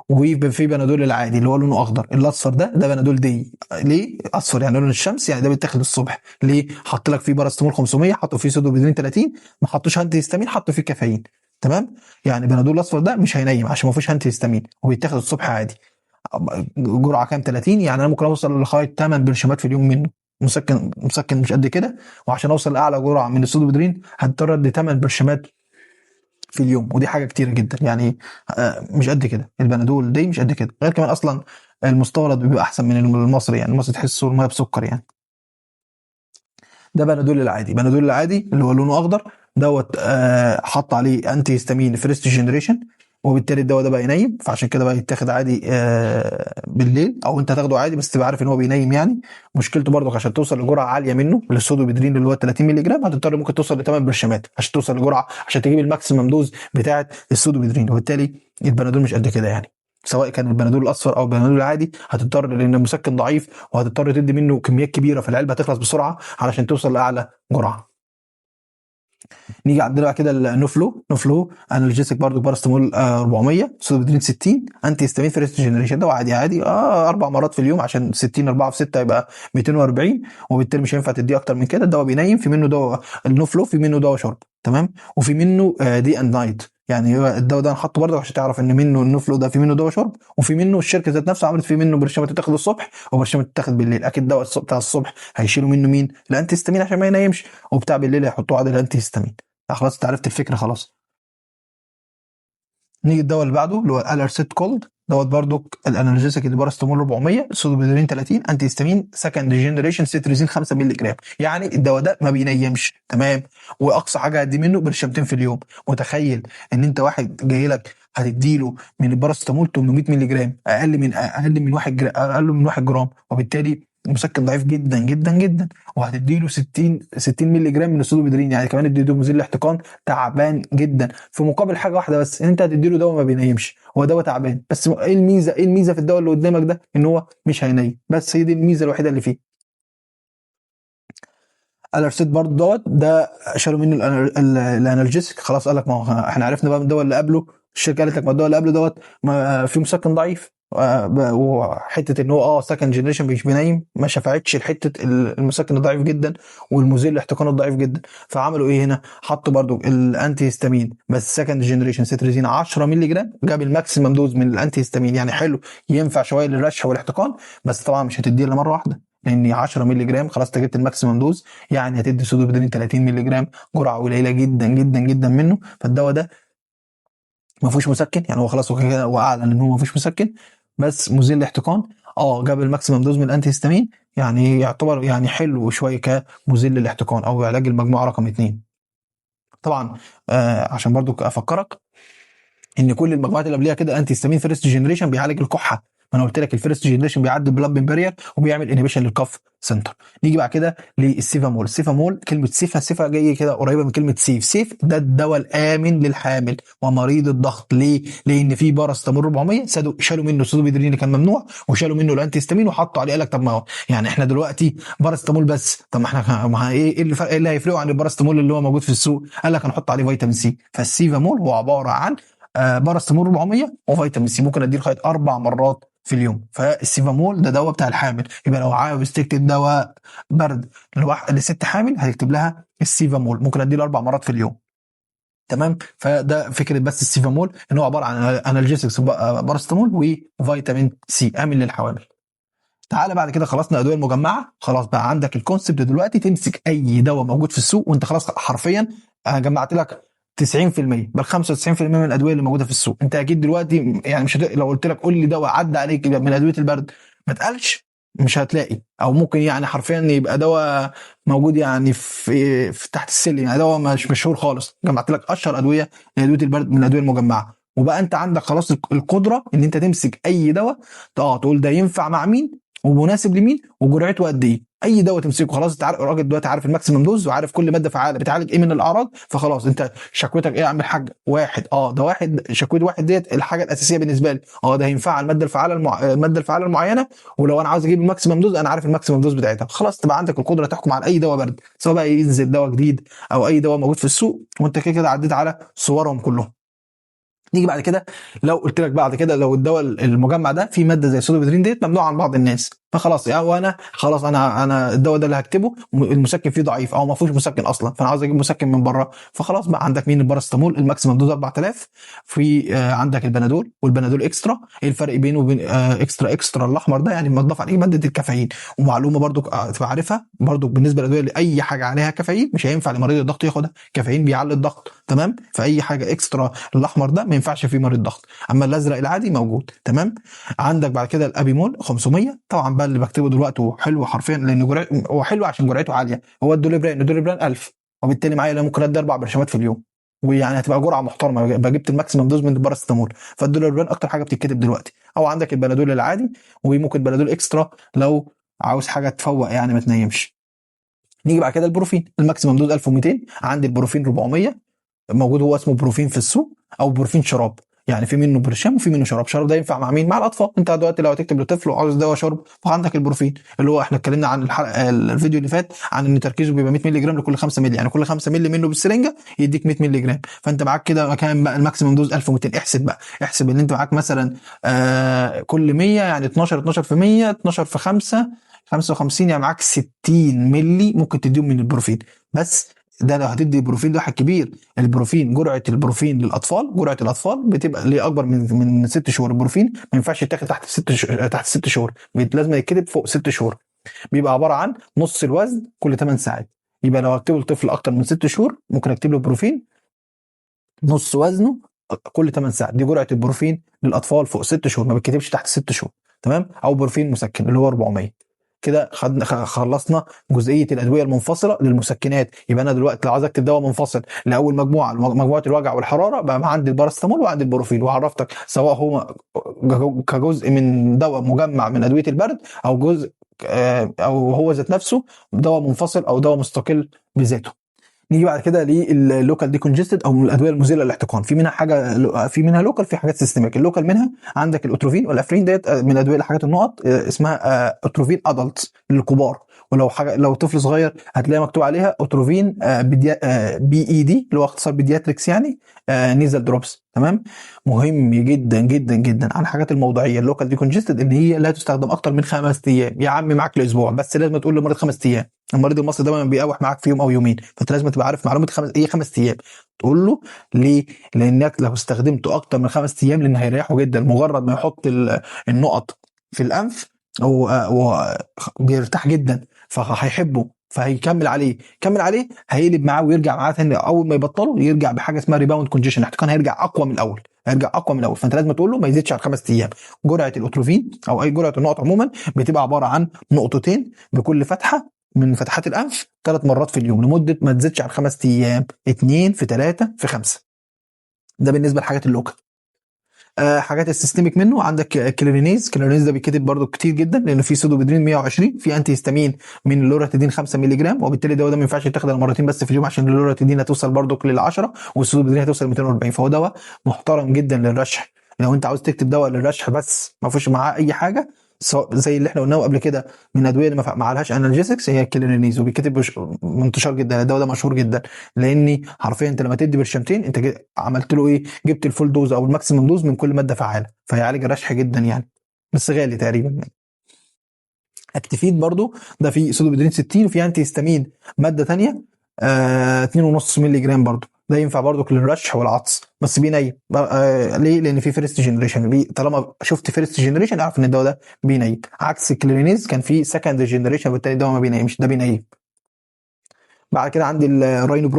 وفي بنادول العادي اللي هو لونه اخضر. الاصفر ده بنادول دي، ليه اصفر؟ يعني لون الشمس، يعني ده بيتاخد الصبح. ليه؟ حط لك فيه باراستامول 500، حطوا فيه سودوبيدرين 30، ما حطوش انتي هيستامين، حطوا فيه كافيين. تمام، يعني بنادول الاصفر ده مش هينيم عشان ما فيهوش انتي هيستامين وبيتاخد الصبح عادي. جرعه كام؟ 30، يعني انا ممكن اوصل لغايه 8 برشامات في اليوم منه. مسكن مش قد كده، وعشان اوصل لاعلى جرعه من السودوبيدرين هضطر ادي 8 برشامات في اليوم، ودي حاجه كتيره جدا يعني. مش قد كده، البنادول دي مش قد كده. غير كمان اصلا المستورد بيبقى احسن من المصري، يعني المصري تحسه الميه بسكر يعني. ده بنادول العادي، بنادول العادي اللي هو لونه اخضر دوت، حط عليه انتي هيستامين فيرست جنريشن، وبالتالي الدواء ده بقى ينيم، فعشان كده بقى يتاخد عادي بالليل، او انت تاخده عادي بس تبقى عارف ان هو بينيم يعني. مشكلته برضك عشان توصل لجرعه عاليه منه للسودوبيدرين اللي هو 30 مللي جرام هتضطر ممكن توصل ل 8 برشامات عشان توصل لجرعه، عشان تجيب الماكسيمم دوز بتاعه السودوبيدرين، وبالتالي البنادول مش قد كده يعني. سواء كان البنادول الاصفر او البنادول العادي هتضطر، لان المسكن ضعيف، وهتضطر تدي منه كميات كبيره فالعلبه هتخلص بسرعه علشان توصل لاعلى جرعه. نيجي عندنا بقى كده النوفلو، نوفلو انالجيسك برضو، باراستامول 400، سودوبيدرين 60، انتي هيستامين فيرست جنريشن، ده عادي عادي 4 مرات في اليوم، عشان 60 4 في 6 يبقى 240، وبالتالي مش هينفع تديه اكتر من كده. الدواء بينيم، في منه دواء النوفلو، في منه دواء شرب. تمام، وفي منه دي اند نايت، يعني هو الدواء ده نحطه برضه عشان تعرف ان منه النوفلو ده في منه دواء شرب، وفي منه الشركه ذات نفسها عملت في منه برشامه تتاخد الصبح وبرشامه تتاخد بالليل. اكيد الدواء بتاع الصبح هيشيلوا منه مين؟ الانتي هيستامين عشان ما ينيمش، وبتاع بالليل هيحطوه على الانتي هيستامين. خلاص انت عرفت الفكره خلاص. نيجي الدواء اللي بعده اللي هو الارسيت كولد، دوت برضو الانالجيسك اللي باراستامول 400، سودوبيدرين 30، انتي هيستامين سكند جنريشن، سيتريزين 5 مللي جرام. يعني الدواء ده ما بينيمش. تمام، واقصى حاجه هدي منه برشامتين في اليوم. متخيل ان انت واحد جاي لك هتديله من الباراستامول 800 مللي جرام، اقل من 1 جرام، وبالتالي مسكن ضعيف جدا جدا جدا، وهتديله 60 مللي جرام من السودوبيدرين، يعني كمان اديله مزيل احتقان، تعبان جدا. في مقابل حاجه واحده بس، ان انت هتديله دواء ما بينيمش، هو دواء تعبان بس. ايه الميزه في الدواء اللي قدامك ده؟ ان هو مش هينيم، بس هي دي الميزه الوحيده اللي فيه. الارسيت برضه ده شالوا منه الانالجيسك، خلاص قال لك ما هو احنا عرفنا بقى من الدواء اللي قبله، الشركه قالت لك ما الدواء اللي قبله دوت في مسكن ضعيف، وحته ان هو سكند جنريشن مش بينيم، ما شفعتش لحته المسكن الضعيف جدا والمزيل الاحتقان الضعيف جدا. فعملوا ايه هنا؟ حطوا برضو الانتي هيستامين بس سكند جنريشن سيتريزين 10 مللي جرام، جاب الماكسيمم دوز من الانتي هيستامين، يعني حلو ينفع شويه للرشح والاحتقان، بس طبعا مش هتديه الا مره واحده، لان 10 مللي جرام خلاص انت جبت الماكسيمم دوز، يعني هتدي سودوبيدرين 30 مللي جرام، جرعه قليله جدا جدا جدا منه. فالدواء ده ما فيهوش مسكن، يعني هو خلاص هو اعلن ان هو ما فيهوش مسكن بس مزيل الاحتقان. جاب الماكسيمم دوز من الانتي هيستامين، يعني يعتبر يعني حلو شويه كمزيل للاحتقان او علاج المجموعه رقم 2. طبعا عشان برضو افكرك ان كل المجموعات اللي قبلها كده انتي هيستامين فيرست جنريشن بيعالج الكحه، ما انا قلت لك الفيرست جنريشن بيعدي البلاد بارير وبيعمل انهبيشن للكف سنتر. نيجي بعد كده للسيفامول. السيفامول كلمه سيفا جايه كده قريبه من كلمه سيف ده الدواء الامن للحامل ومريض الضغط. ليه؟ لان في باراستامول 400 شالوا منه السودوبيدرين اللي كان ممنوع، وشالوا منه الانتي هيستامين وحطوا عليه. قال لك طب ما هو يعني احنا دلوقتي باراستامول بس، طب ما احنا ايه اللي فرق، ايه اللي هيفرقه عن الباراستامول اللي هو موجود في السوق؟ قال لك هنحط عليه فيتامين سي. فالسيفامول هو عباره عن باراستامول 400 وفيتامين سي، ممكن اديه لغايه 4 مرات في اليوم. فالسيفامول ده دواء بتاع الحامل، يبقى لو عاوز تكتب دواء برد لست حامل هتكتب لها السيفامول، ممكن اديه له 4 مرات في اليوم. تمام، فده فكره بس السيفامول ان هو عباره عن انالجيسكس باراستامول وفيتامين سي امن للحوامل. تعالى بعد كده خلصنا الادويه المجمعه، خلاص بقى عندك الكونسبت دلوقتي تمسك اي دواء موجود في السوق وانت خلاص حرفيا انا جمعت لك 90% بل 95% من الادويه اللي موجوده في السوق. انت اكيد دلوقتي يعني مش لو قلت لك قول لي دواء عدى عليك من ادويه البرد ما تقالش مش هتلاقي، او ممكن يعني حرفيا يبقى دواء موجود يعني في تحت السلم، يعني دواء مش مشهور خالص. جمعت لك اشهر ادويه لادويه البرد من الادويه المجمعه، وبقى انت عندك خلاص القدره ان انت تمسك اي دواء، تقول ده ينفع مع مين ومناسب لمين وجرعته قد ايه. اي دواء تمسكه خلاص انت عارف، الراجل دلوقتي عارف الماكسيمم دوز وعارف كل ماده فعاله بتعالج ايه من الاعراض، فخلاص انت شكوتك ايه يا عم الحاج؟ واحد، ده واحد، شكوت واحد ديت الحاجه الاساسيه بالنسبه لي، ده هينفع على الماده الفعاله الماده الفعاله المعينه، ولو انا عاوز اجيب الماكسيمم دوز انا عارف الماكسيمم دوز بتاعتها، خلاص تبقى عندك القدره تحكم على اي دواء برد، سواء بقى ينزل دواء جديد او اي دواء موجود في السوق، وانت كده كده عديت على صورهم كلهم. نيجي بعد كده، لو قلت لك بعد كده لو الدواء المجمع ده فيه ماده زي السودوفيدرين ديت ممنوع عن بعض الناس، فخلاص يعني وانا خلاص انا الدواء ده اللي هكتبه المسكن فيه ضعيف او ما فيهوش مسكن اصلا، فانا عاوز اجيب مسكن من بره، فخلاص بقى عندك مين؟ الباراسيتامول الماكسيمم دوز 4000، في عندك البنادول والبنادول اكسترا. ايه الفرق بينه وبين اكسترا الاحمر ده؟ يعني مضاف عليه ماده الكافيين. ومعلومه برضو تبقى عارفها برضو بالنسبه للادويه، اي حاجه عليها كافيين مش هينفع لمريض الضغط ياخدها، كافيين بيعلي الضغط، تمام؟ فاي حاجه اكسترا الاحمر ده ما ينفعش فيه مريض ضغط، اما الازرق العادي موجود، تمام؟ عندك بعد كده الابيمول 500، طبعا بقى اللي بكتبه دلوقتي حلو حرفيا لان هو حلو عشان جرعته عاليه، هو الدوليبران 1000، وبالتالي معايا ممكن ادي 4 برشامات في اليوم، ويعني هتبقى جرعه محترمه، يبقى جبت الماكسيمم دوز من الباراسيتامول. فالدوليبران اكتر حاجه بتتكتب دلوقتي، او عندك البنادول العادي، وممكن بنادول اكسترا لو عاوز حاجه تفوق يعني ما تنيمش. نيجي بعد كده البروفين الماكسيمم دوز 1200، عندي البروفين 400 موجود، هو اسمه بروفين في السوق او بروفين شراب، يعني في منه برشام وفي منه شراب. شراب ده ينفع مع مين؟ مع الاطفال. انت دلوقتي لو هتكتب لطفل وعاوز دواء شرب فعندك البروفين، اللي هو احنا اتكلمنا عن الحلقه الفيديو اللي فات عن ان تركيزه بيبقى 100 مللي جرام لكل 5 مللي، يعني كل 5 مللي منه بالسرنجه يديك 100 مللي جرام، فانت معاك كده مكان بقى الماكسيمم دوز 1200. احسب بقى، احسب ان انت معاك مثلا كل 100 يعني 12 في 100 12 في 5 55، يعني معاك 60 مللي ممكن تديهم من البروفين بس. ده لو هتدي بروفين لواحد كبير. البروفين جرعه البروفين للاطفال، جرعه الاطفال بتبقى ليه اكبر من 6 شهور، البروفين ما ينفعش يتاخد تحت 6 شهور، لازم يتكتب فوق 6 شهور. بيبقى عباره عن نص الوزن كل 8 ساعات، يبقى لو هكتبه لطفل اكتر من 6 شهور ممكن اكتب له بروفين نص وزنه كل 8 ساعات، دي جرعه البروفين للاطفال فوق 6 شهور، ما بيتكتبش تحت 6 شهور، تمام؟ او بروفين مسكن اللي هو 400. كده خلصنا جزئيه الادويه المنفصله للمسكنات. يبقى انا دلوقتي لو عايز اكتب دواء منفصل لاول مجموعه الوجع والحراره، بقى عندي الباراسيتامول وعندي البروفين، وعرفتك سواء هو كجزء من دواء مجمع من ادويه البرد، او جزء او هو ذات نفسه دواء منفصل او دواء مستقل بذاته. نيجي بعد كده لللوكال ديكونجستد او الادويه المزيله للاحتقان. في منها حاجه، في منها لوكال، في حاجات سيستميك. اللوكال منها عندك الاتروفين والافرين ديت من الادويه اللي حاجات النقط اسمها اتروفين ادلت للكبار، ولو حاجه لو طفل صغير هتلاقي مكتوب عليها اتروفين بي اي دي اللي هو اختصار بيدياتريكس يعني نيزل دروبس، تمام؟ مهم جدا جدا جدا عن الحاجات الموضعيه اللوكال ديكونجستد ان هي لا تستخدم اكتر من 5 ايام، يا عم معاك الاسبوع بس لازم تقول للمريض 5 ايام. المريض المصري دايما بيقاوح معاك في يوم او يومين، فانت لازم تبقى عارف معلومه ايه 5 ايام، تقول له ليه؟ لانك لو استخدمته اكتر من 5 ايام لان هيريحه جدا، مجرد ما يحط النقط في الانف هو بيرتاح جدا فهيحبه فهيكمل عليه، كمل عليه هيقلب معاه ويرجع معاه تاني، اول ما يبطله يرجع بحاجه اسمها ريباوند كونجيشن، احتقان هيرجع اقوى من الاول، هيرجع اقوى من الاول. فانت لازم تقول له ما يزيدش عن 5 ايام. جرعه الاتروفين او اي جرعه النقط عموما بتبقى عباره عن نقطتين بكل فتحه من فتحات الانف 3 مرات في اليوم لمده ما تزيدش عن 5 ايام، 2 في 3 في 5. ده بالنسبه لحاجات اللوكال. حاجات السيستميك منه عندك كلورينيز ده بيتكتب برضو كتير جدا لانه في سودوبيدرين 120، في انتي هيستامين من اللوراتيدين 5 مللي جرام، وبالتالي ده ما ينفعش يتاخد مرتين بس في اليوم عشان اللوراتيدين هتوصل برضو لل 10 والسودوبيدرين هتوصل 240، فهو دواء محترم جدا للرشح. لو انت عاوز تكتب دواء للرشح بس ما فيش معاه اي حاجه زي اللي احنا قلناه قبل كده من الادويه اللي ما عليهاش انالجيسكس، هي الكلورينيز، وبيكتب منتشر جدا الدواء ده مشهور جدا، لاني حرفيا انت لما تدي برشامتين انت عملت له ايه؟ جبت الفول دوز او الماكسيمم دوز من كل ماده فعاله، فيعالج الرشح جدا يعني، بس غالي تقريبا يعني. اكتيفيد برضو ده في سودوبيدرين 60، وفي انتي هيستامين ماده ثانيه 2.5 مللي جرام برضو، ده ينفع برضو للرشح والعطس بس بينيم. ليه؟ لان في فيرست جنريشن، طالما شفت فيرست جنريشن اعرف ان الدواء ده بينيم، عكس الكلينيز كان في سكند جنريشن بالتالي الدواء ما بينيمش، ده بينيم. بعد كده عندي الراينو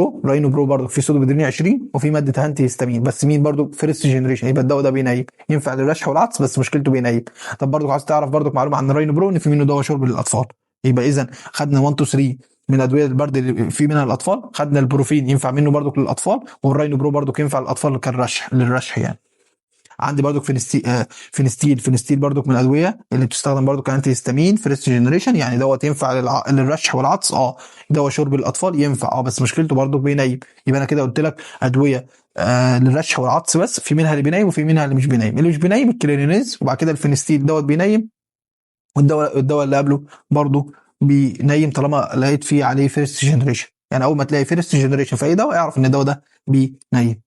برو برضو في سودوبيدرين 20 وفي ماده انتي هيستامين، بس مين؟ برضو فيرست جنريشن، يبقى الدواء ده بينيم، ينفع للرشح والعطس بس مشكلته بينيم. طب برضو عايز تعرف برضو معلومه عن الراينو برو ان في منه دواء شرب للاطفال، يبقى اذا خدنا 1 2 3 من ادويه البرد اللي في منها الاطفال، خدنا البروفين ينفع منه برضو للاطفال، والراينو برو برضو ينفع للاطفال كالرشح للرشح يعني. عندي برضو فينستيل برضو من الادويه اللي بتستخدم برضو كانتي هيستامين فيرست جنريشن، يعني دوت ينفع للرشح والعطس. دواء شرب الاطفال ينفع، بس مشكلته برضو بينيم. يبقى انا كده قلت لك ادويه للرشح والعطس، بس في منها اللي بينيم وفي منها اللي مش بينيم. اللي مش بينيم الكلينينيز، وبعد كده الفينستيل دوت بينيم، والدواء اللي قبله برضو بينيم طالما لقيت فيه عليه فيرست جنريشن. يعني اول ما تلاقي فيرست جنريشن في اي دواء اعرف ان الدواء ده بينيم.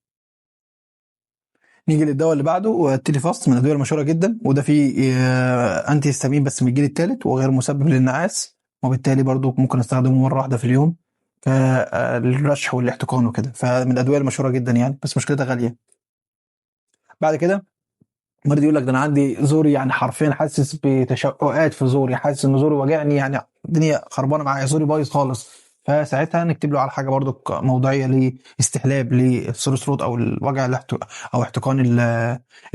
نيجي للدواء اللي بعده، التيلي فاست من الادويه المشهوره جدا، وده فيه انتي هيستامين بس من الجيل الثالث، وغير مسبب للنعاس، وبالتالي برضو ممكن استخدمه مره واحده في اليوم للرشح والاحتقان وكده. فمن الادويه المشهوره جدا يعني، بس مشكلتها غاليه. بعد كده مريض يقول لك ده انا عندي زوري يعني حرفيا حاسس بتشققات في زوري، حاسس ان زوري وجعني، يعني الدنيا خربانه معايا، زوري بايظ خالص. فساعتها نكتب له على حاجه برضو موضعيه لاستحلاب للسور ثروت او الوجع او احتقان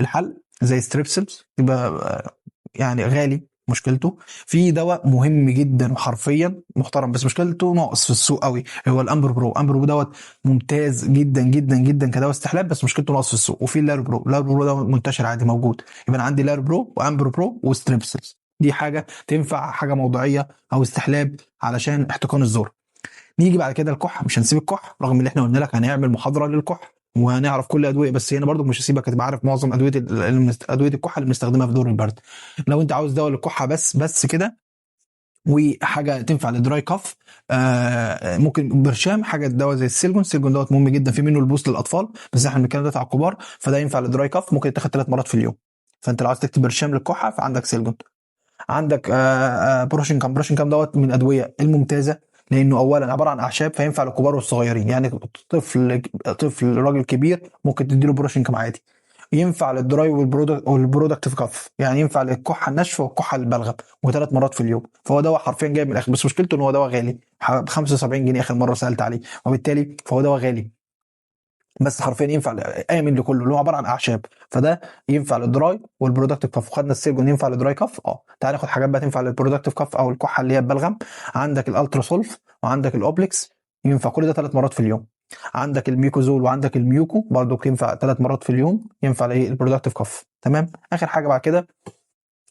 الحلق، زي ستريبسلز. يبقى يعني غالي مشكلته. في دواء مهم جدا وحرفيا محترم، بس مشكلته ناقص في السوق قوي، هو الامبر برو دوت ممتاز جدا جدا جدا كدواء استحلاب، بس مشكلته ناقص في السوق. وفي اللارو برو ده منتشر عادي موجود. يبقى انا عندي لارو برو وامبر برو وستريبسلز، دي حاجه تنفع حاجه موضعيه او استحلاب علشان احتقان الزور. نيجي بعد كده الكحه، مش هنسيب الكحه رغم ان احنا قلنا لك هنعمل محاضره للكحه وهنعرف كل الادويه، بس هنا برضو مش هسيبك تبقى عارف معظم ادويه الكحه اللي بنستخدمها في دور البرد. لو انت عاوز دواء للكحه بس كده، وحاجه تنفع للدراي كاف، ممكن برشام حاجه دواء زي السيلجون دوت مهم جدا، في منه البوست للاطفال، بس احنا بنتكلم دلوقتي على الكبار، فده ينفع للدراي كاف، ممكن يتاخد 3 مرات في اليوم. فانت لو عايز تكتب برشام للكحه فعندك سيلجون. عندك بروشن كام دوت من الادويه الممتازه، لانه اولا عباره عن اعشاب، فينفع للكبار والصغيرين. يعني طفل راجل كبير ممكن تديله بروشن كام عادي. ينفع للدراي والبرودكتيف كاف، يعني ينفع للكحه الناشفه والكحه البلغم، وثلاث مرات في اليوم. فهو دواء حرفيا جاي من الاخر، بس مشكلته ان هو دواء غالي ب 75 جنيه اخر مره سالت عليه، وبالتالي فهو دواء غالي. بس حرفيا ينفع امن لكله، اللي هو عباره عن اعشاب. فده ينفع للدراي والبرودكتيف كاف. وخدنا السيرجون ينفع للدراي كاف. تعال ناخد حاجات بقى تنفع للبرودكتيف كاف او الكحه اللي هي البلغم. عندك الالترا سولف وعندك الاوبليكس، ينفع كل ده 3 مرات في اليوم. عندك الميكوزول وعندك الميوكو برضو ينفع 3 مرات في اليوم، ينفع للبرودكتيف كاف. تمام. اخر حاجه بعد كده،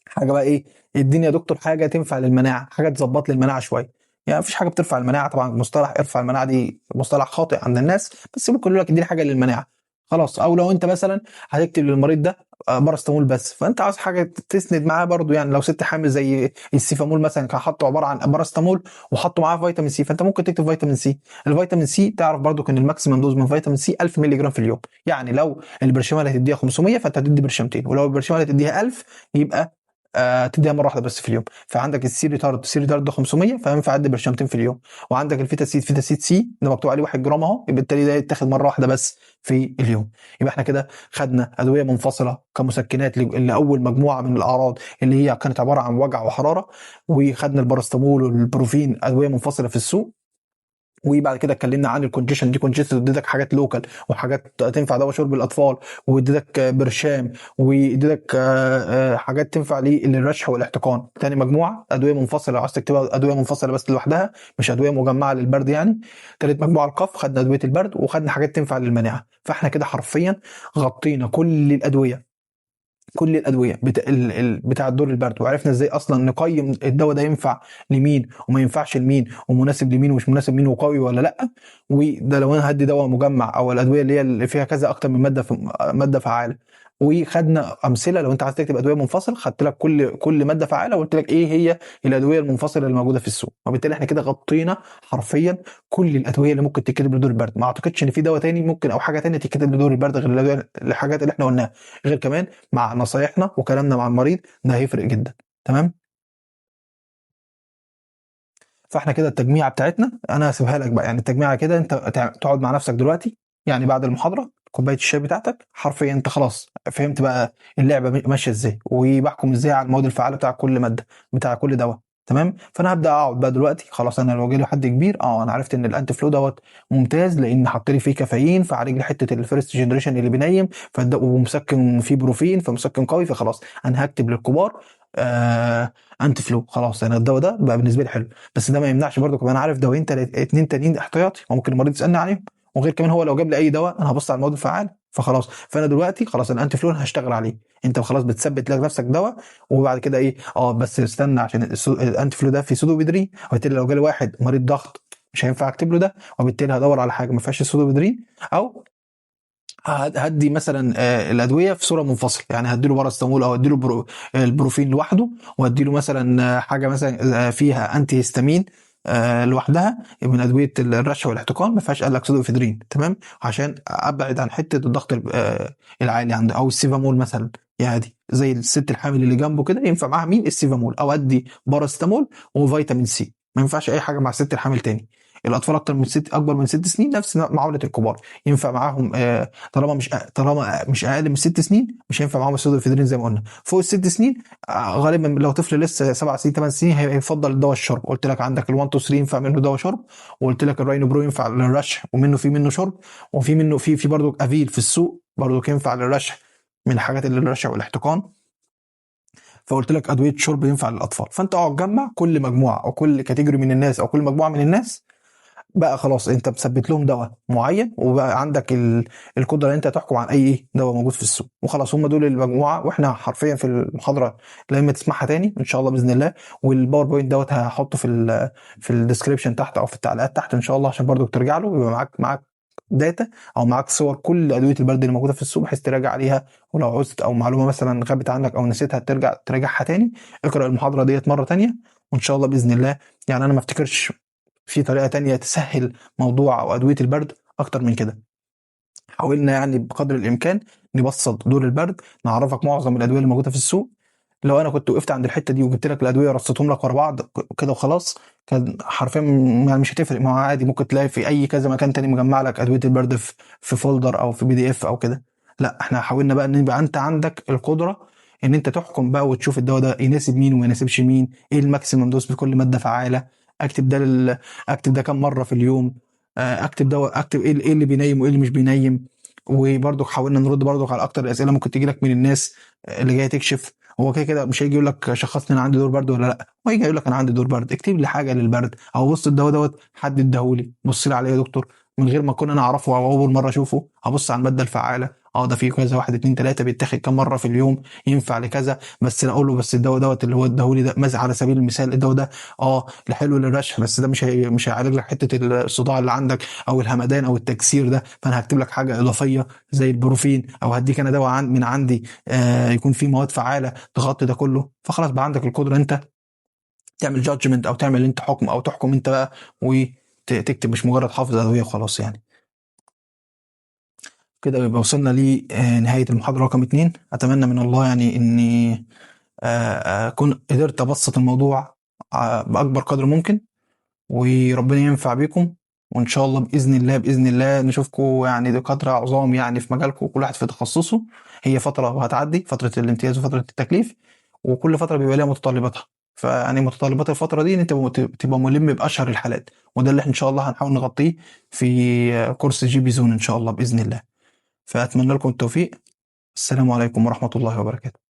حاجه بقى ايه، اديني يا دكتور حاجه تنفع للمناعه، حاجه تظبط لي المناعه شويه. يعني مفيش حاجه بترفع المناعه طبعا، مصطلح ارفع المناعه دي مصطلح خاطئ عند الناس، بس ممكن يقول لك اديني حاجه للمناعه خلاص. او لو انت مثلا هتكتب للمريض ده باراستامول بس، فانت عاوز حاجه تسند معاه برضو. يعني لو ست حامل زي السيفامول مثلا، كان حاطه عباره عن باراستامول وحطه معاه فيتامين سي، فانت ممكن تكتب فيتامين سي. الفيتامين سي تعرف برضو ان الماكسيمم دوز من فيتامين سي 1000 مللي جرام في اليوم. يعني لو البرشامه اللي هتديها 500 فانت هتدي برشامتين، ولو البرشامه اللي هتديها 1000 يبقى تديها مره واحده بس في اليوم. فعندك السي ريتارد ده 500، فينفع ادي برشامتين في اليوم. وعندك فيتاسيد سي ده مكتوب عليه 1 جرام اهو، بالتالي ده يتاخد مره واحده بس في اليوم. يبقى احنا كده خدنا ادويه منفصله كمسكنات لاول مجموعه من الاعراض اللي هي كانت عباره عن وجع وحراره، وخدنا الباراستامول والبروفين ادويه منفصله في السوق. وبعد كده اتكلمنا عن الكونجيشن دي، كونجيشن اديتك حاجات لوكال وحاجات تنفع دواء شرب الاطفال، واديتك برشام، واديتك حاجات تنفع للرشح والاحتقان. تاني مجموعه ادويه منفصله، لو عايز تكتبها ادويه منفصله بس لوحدها، مش ادويه مجمعه للبرد يعني. تالت مجموعه القف، خدنا ادويه البرد وخدنا حاجات تنفع للمناعه. فاحنا كده حرفيا غطينا كل الادويه بتاع الدور البرد، وعرفنا ازاي اصلا نقيم الدواء ده ينفع لمين وما ينفعش لمين، ومناسب لمين ومش مناسب لمين، وقوي ولا لا. وده لو انا هدي دواء مجمع او الادويه اللي هي اللي فيها كذا اكتر من ماده فعاله. وخدنا امثله، لو انت عايز تكتب ادويه منفصل خدت لك كل ماده فعاله وقلت لك ايه هي الادويه المنفصله اللي موجوده في السوق. وبالتالي احنا كده غطينا حرفيا كل الادويه اللي ممكن تتكتب لدور البرد. ما اعتقدش ان في دواء تاني ممكن او حاجه تانية تتكتب لدور البرد غير الحاجات اللي احنا قلناها. غير كمان مع نصايحنا وكلامنا مع المريض ده هيفرق جدا. تمام. فاحنا كده التجميعه بتاعتنا انا هسيبها لك بقى، يعني التجميعه كده انت تقعد مع نفسك دلوقتي، يعني بعد المحاضره كوبايه الشاي بتاعتك، حرفيا انت خلاص فهمت بقى اللعبه ماشيه ازاي، وبحكم ازاي على المواد الفعاله بتاع كل ماده بتاع كل دواء. تمام. فانا هبدا اقعد بقى دلوقتي خلاص. انا لو جالي حد كبير انا عرفت ان الانتي فلو دوت ممتاز، لان حط لي فيه كافيين فعالج لي حته الفيرست جنريشن اللي بينيم، ومسكن فيه بروفين فمسكن قوي، فخلاص انا هكتب للكبار انتي فلو. خلاص انا الدواء ده بقى بالنسبه لي حلو. بس ده ما يمنعش برضو كمان عارف دوايين اتنين تانيين احتياطي، وممكن المريض يسالني عليهم. وغير كمان هو لو جاب لي اي دواء انا هبص على المواد الفعاله، فخلاص، فانا دلوقتي خلاص الانتي فلو هشتغل عليه. انت خلاص بتثبت لك نفسك دواء، وبعد كده ايه، بس استنى عشان الانتي فلو ده في سودوبيدرين، وبالتالي لو جالي واحد مريض ضغط مش هينفع اكتب له ده، وبالتالي هدور على حاجه ما فيهاش السودوبيدرين، او هدي مثلا الادويه في صوره منفصله، يعني هديله باراستامول او هديله البروفين لوحده، وهديله مثلا حاجه مثلا فيها انتي هيستامين لوحدها من ادويه الرشح والاحتقان ما فيهاش قال لك سودوفيدرين، تمام، عشان ابعد عن حته الضغط العالي عنده، او السيفامول مثلا، يعني زي الست الحامل اللي جنبه كده ينفع معاها مين، السيفامول، او ادي باراستامول وفيتامين سي، ما ينفعش اي حاجه مع الست الحامل تاني. الاطفال اكبر من 6 سنين نفس معامله الكبار، ينفع معاهم طالما مش اقل من 6 سنين مش هينفع معاهم السودوفيدرين زي ما قلنا. فوق ال6 سنين غالبا لو طفل لسه 7 سنين 8 سنين هيفضل الدواء الشرب. قلت لك عندك ال1 2 3 ينفع منه دواء شرب، وقلت لك الراينو برو ينفع للرشح ومنه شرب، وفي منه في برضه افيل في السوق برضه ينفع للرشح من الحاجات اللي للرشح والاحتقان. فقلت لك ادويه شرب ينفع للاطفال. فانت اقعد جمع كل مجموعه او كل كاتيجوري من الناس او كل مجموعه من الناس، بقى خلاص انت مثبت لهم دواء معين، وبقى عندك القدره ان انت تحكم عن اي دواء موجود في السوق، وخلاص هم دول المجموعه. واحنا حرفيا في المحاضره اللي لما تسمعها تاني ان شاء الله باذن الله، والباوربوينت دوت هحطه في الديسكريبشن تحت او في التعليقات تحت ان شاء الله، عشان برضو ترجع له ويبقى معاك داتا او معاك صور كل ادويه البرد اللي موجوده في السوق، بحيث تراجع عليها. ولو عوزت او معلومه مثلا غابت عنك او نسيتها ترجع تراجعها تاني، اقرا المحاضره ديت مره تانيه، وان شاء الله باذن الله. يعني انا ما افتكرش في طريقة تانية تسهل موضوع أو أدوية البرد أكتر من كده. حاولنا يعني بقدر الإمكان نبسط دور البرد، نعرفك معظم الأدوية اللي موجودة في السوق. لو أنا كنت وقفت عند الحتة دي وجبت لك الأدوية رصيتهم لك ورا بعض كده وخلاص، كان حرفيا مش هتفرق. ما هو عادي ممكن تلاقي في أي كذا مكان تاني مجمع لك أدوية البرد في فولدر أو في PDF أو كده. لا، احنا حاولنا بقى ان يبقى انت عندك القدرة ان انت تحكم بقى وتشوف الدواء ده يناسب مين وما يناسبش مين، ايه الماكسيمم دوز بكل مادة فعالة، اكتب ده اكتب ده كم مرة في اليوم، اكتب ايه اللي بينيم وايه اللي مش بينيم. وبرضه حاولنا نرد برضه على اكتر الاسئله ممكن تيجي لك من الناس اللي جايه تكشف. هو كده كده مش هيجي يقول لك شخصني انا عندي دور برد ولا لا، هو يجي يقول لك انا عندي دور برد، اكتب لي حاجه للبرد، او بص الدواء دوت حد اداهولي بص لي عليه يا دكتور، من غير ما اكون انا اعرفه او اول مره اشوفه، هبص على الماده الفعاله، ده فيه كذا 1 2 3 بيتاخد كم مره في اليوم، ينفع لكذا. بس انا اقول له بس الدواء دوت اللي هو اداهولي ده مثلا على سبيل المثال، الدواء ده حلو للرشح، بس ده مش هيعالج لك حته الصداع اللي عندك او الهمدان او التكسير ده، فانا هكتب لك حاجه اضافيه زي البروفين، او هديك انا دواء من عندي يكون فيه مواد فعاله تغطي ده كله. فخلاص بقى عندك القدره انت تعمل جادجمنت او تعمل انت حكم او تحكم انت بقى، وتكتب مش مجرد حافظ ادويه وخلاص. يعني كده يبقى وصلنا لنهايه المحاضره رقم 2. اتمنى من الله يعني اني اكون قدرت ابسط الموضوع باكبر قدر ممكن، وربنا ينفع بيكم. وان شاء الله باذن الله باذن الله نشوفكم يعني دكاتره عظام يعني في مجالكم، كل واحد في تخصصه. هي فتره وهتعدي، فتره الامتياز وفتره التكليف، وكل فتره بيبقى لها متطلباتها. فيعني متطلبات الفتره دي ان انت تبقى ملم باشهر الحالات، وده اللي احنا ان شاء الله هنحاول نغطيه في كورس GP Zone ان شاء الله باذن الله. فاتمنى لكم التوفيق. السلام عليكم ورحمه الله وبركاته.